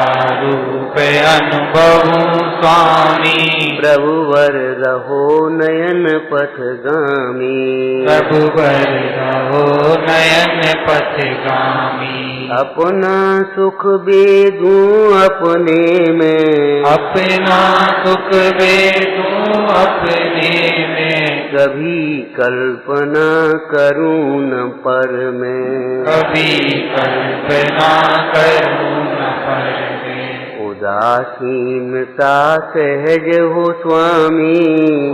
रूप अनुभवू स्वामी, प्रभु वर रहो नयन पथगामी। प्रभु वर रहो नयन पथगामी। अपना सुख वेदू अपने में, अपना सुख वेदू अपने में, कभी कल्पना करूं न पर में, कभी कल्पना करूं न पर में, उदासीनता सहज हो स्वामी,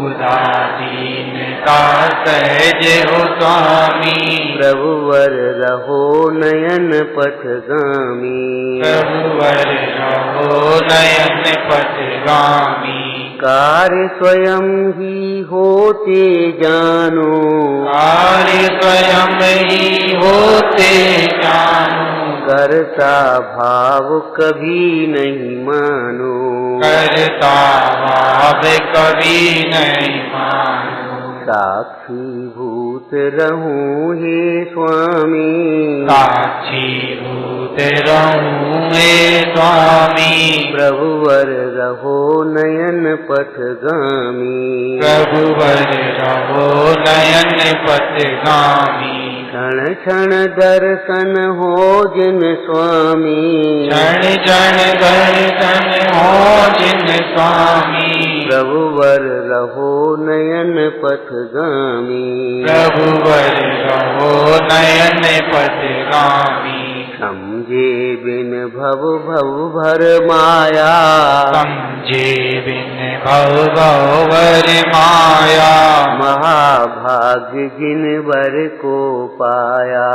उदासीनता सहज हो स्वामी, प्रभु वर रहो नयन पथगामी। प्रभु वर रहो नयन पथगामी। कार्य स्वयं ही होते जानो, कार्य स्वयं ही होते जानो, करता भाव कभी नहीं मानो, करता भाव कभी नहीं मानो, साक्षी भूत रहूं हे स्वामी, साक्षी भूत रहूं हे स्वामी, प्रभु वर रहो नयन पथगामी। प्रभु वर रहो नयन पथगामी। क्षण क्षण दर्शन हो जिन स्वामी, क्षण क्षण दर्शन हो जिन स्वामी, प्रभु वर रहो नयन पथगामी। प्रभु वर रहो नयन पथगामी। समझे बिन भव भव भर माया, समझे बिन भव भव भर माया, महाभाग्य जिन वर को पाया,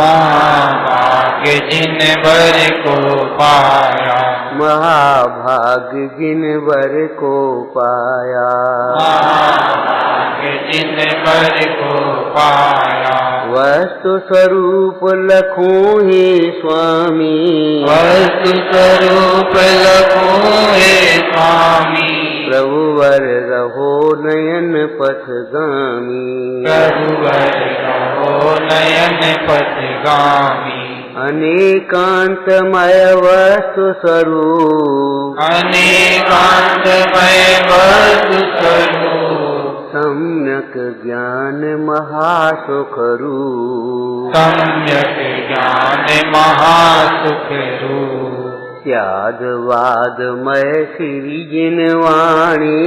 महाभाग्य जिन वर को पाया, महाभाग्य जिन वर को पाया, महाभाग्य जिन वर को पाया, वस्तु स्वरूप लखूं हे स्वामी, वस्तु स्वरूप लखूं हे स्वामी, प्रभु वर रहो नयन पथगामी। प्रभु वर रहो नयन पथगामी। अनेकांतमय वस्तु स्वरूप, अनेकांतमय वस्तु स्वरूप, सम्यक ज्ञान महासुख रूप, सम्यक ज्ञान महासुख रूप। स्याद वादमय श्री जिनवाणी,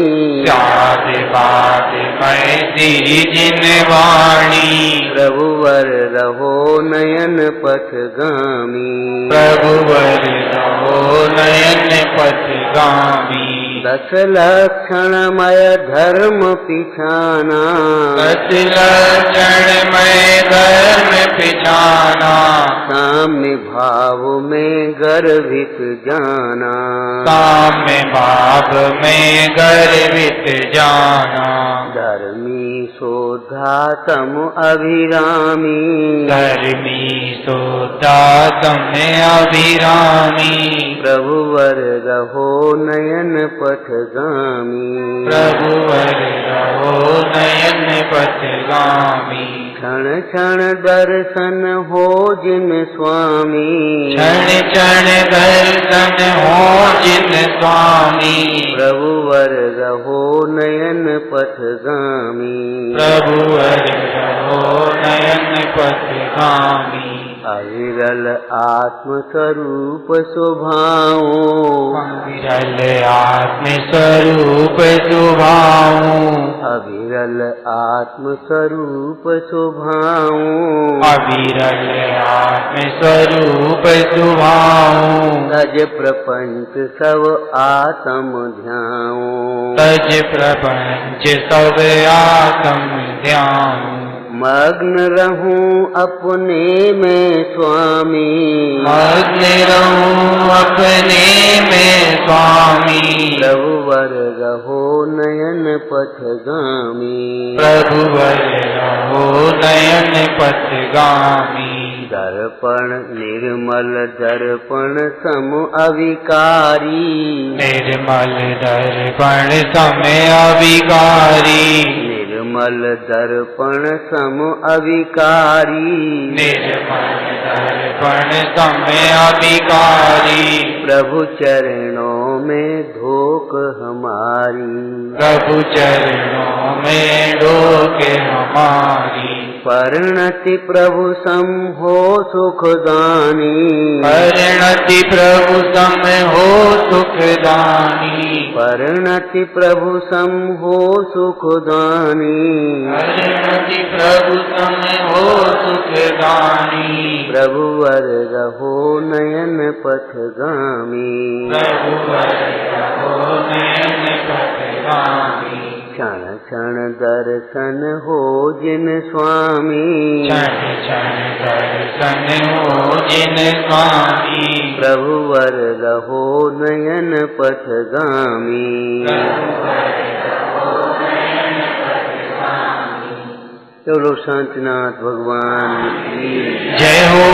स्याद वादमय श्री जिनवाणी। प्रभुवर रहो नयन पथगामी, प्रभुवर रहो नयन पथगामी। दस लक्षणमय धर्म पिछाना, दस लक्षणमय धर्म पिछाना। साम्य भाव में गर्भित जाना, साम्य भाव में गर्वित जाना। धर्मी शोधा तम अभिरामी, धर्मी सोता तम अभिरामी। प्रभुवर रहो नयन पथगामी, प्रभुवर रहो नयन पथगामी। क्षण क्षण दर्शन हो जिन स्वामी, क्षण क्षण दर्शन हो जिन स्वामी। प्रभुवर रहो नयन पथगामी, प्रभुवर रहो नयन पथगामी। अविरल आत्म स्वरूप स्वभाव, अविरल आत्म स्वरूप स्वभाव। अविरल आत्म स्वरूप स्वभाव, अविरल आत्म स्वरूप स्वभाव। तज प्रपंच सब आत्म ध्यान, तज प्रपंच सब आत्म ध्यान। मग्न रहूं अपने में स्वामी, मग्न रहूं अपने में स्वामी। प्रभुवर रहो नयन पथगामी, प्रभुवर रहो नयन पथगामी। दर्पण निर्मल दर्पण सम अविकारी, निर्मल दर्पण समय अविकारी। निर्मल दर्पण सम अविकारी, निर्मल दर्पण समय अविकारी। प्रभु चरणों में धोक हमारी, प्रभु चरणों में डोक हमारी। परिणति प्रभु सम हो सुखदानी, परिणति प्रभु सम हो सुखदानी। परिणति प्रभु सम हो सुखदानी, परिणति प्रभु सम हो सुखदानी। प्रभुवर रहो नयन पथगामी, प्रभुवर रहो नयन पथगामी। क्षण क्षण दर्शन हो जिन स्वामी, क्षण क्षण दर्शन हो जिन स्वामी। प्रभुवर रहो नयन पथगामी। चलो शांतिनाथ भगवान की जय हो।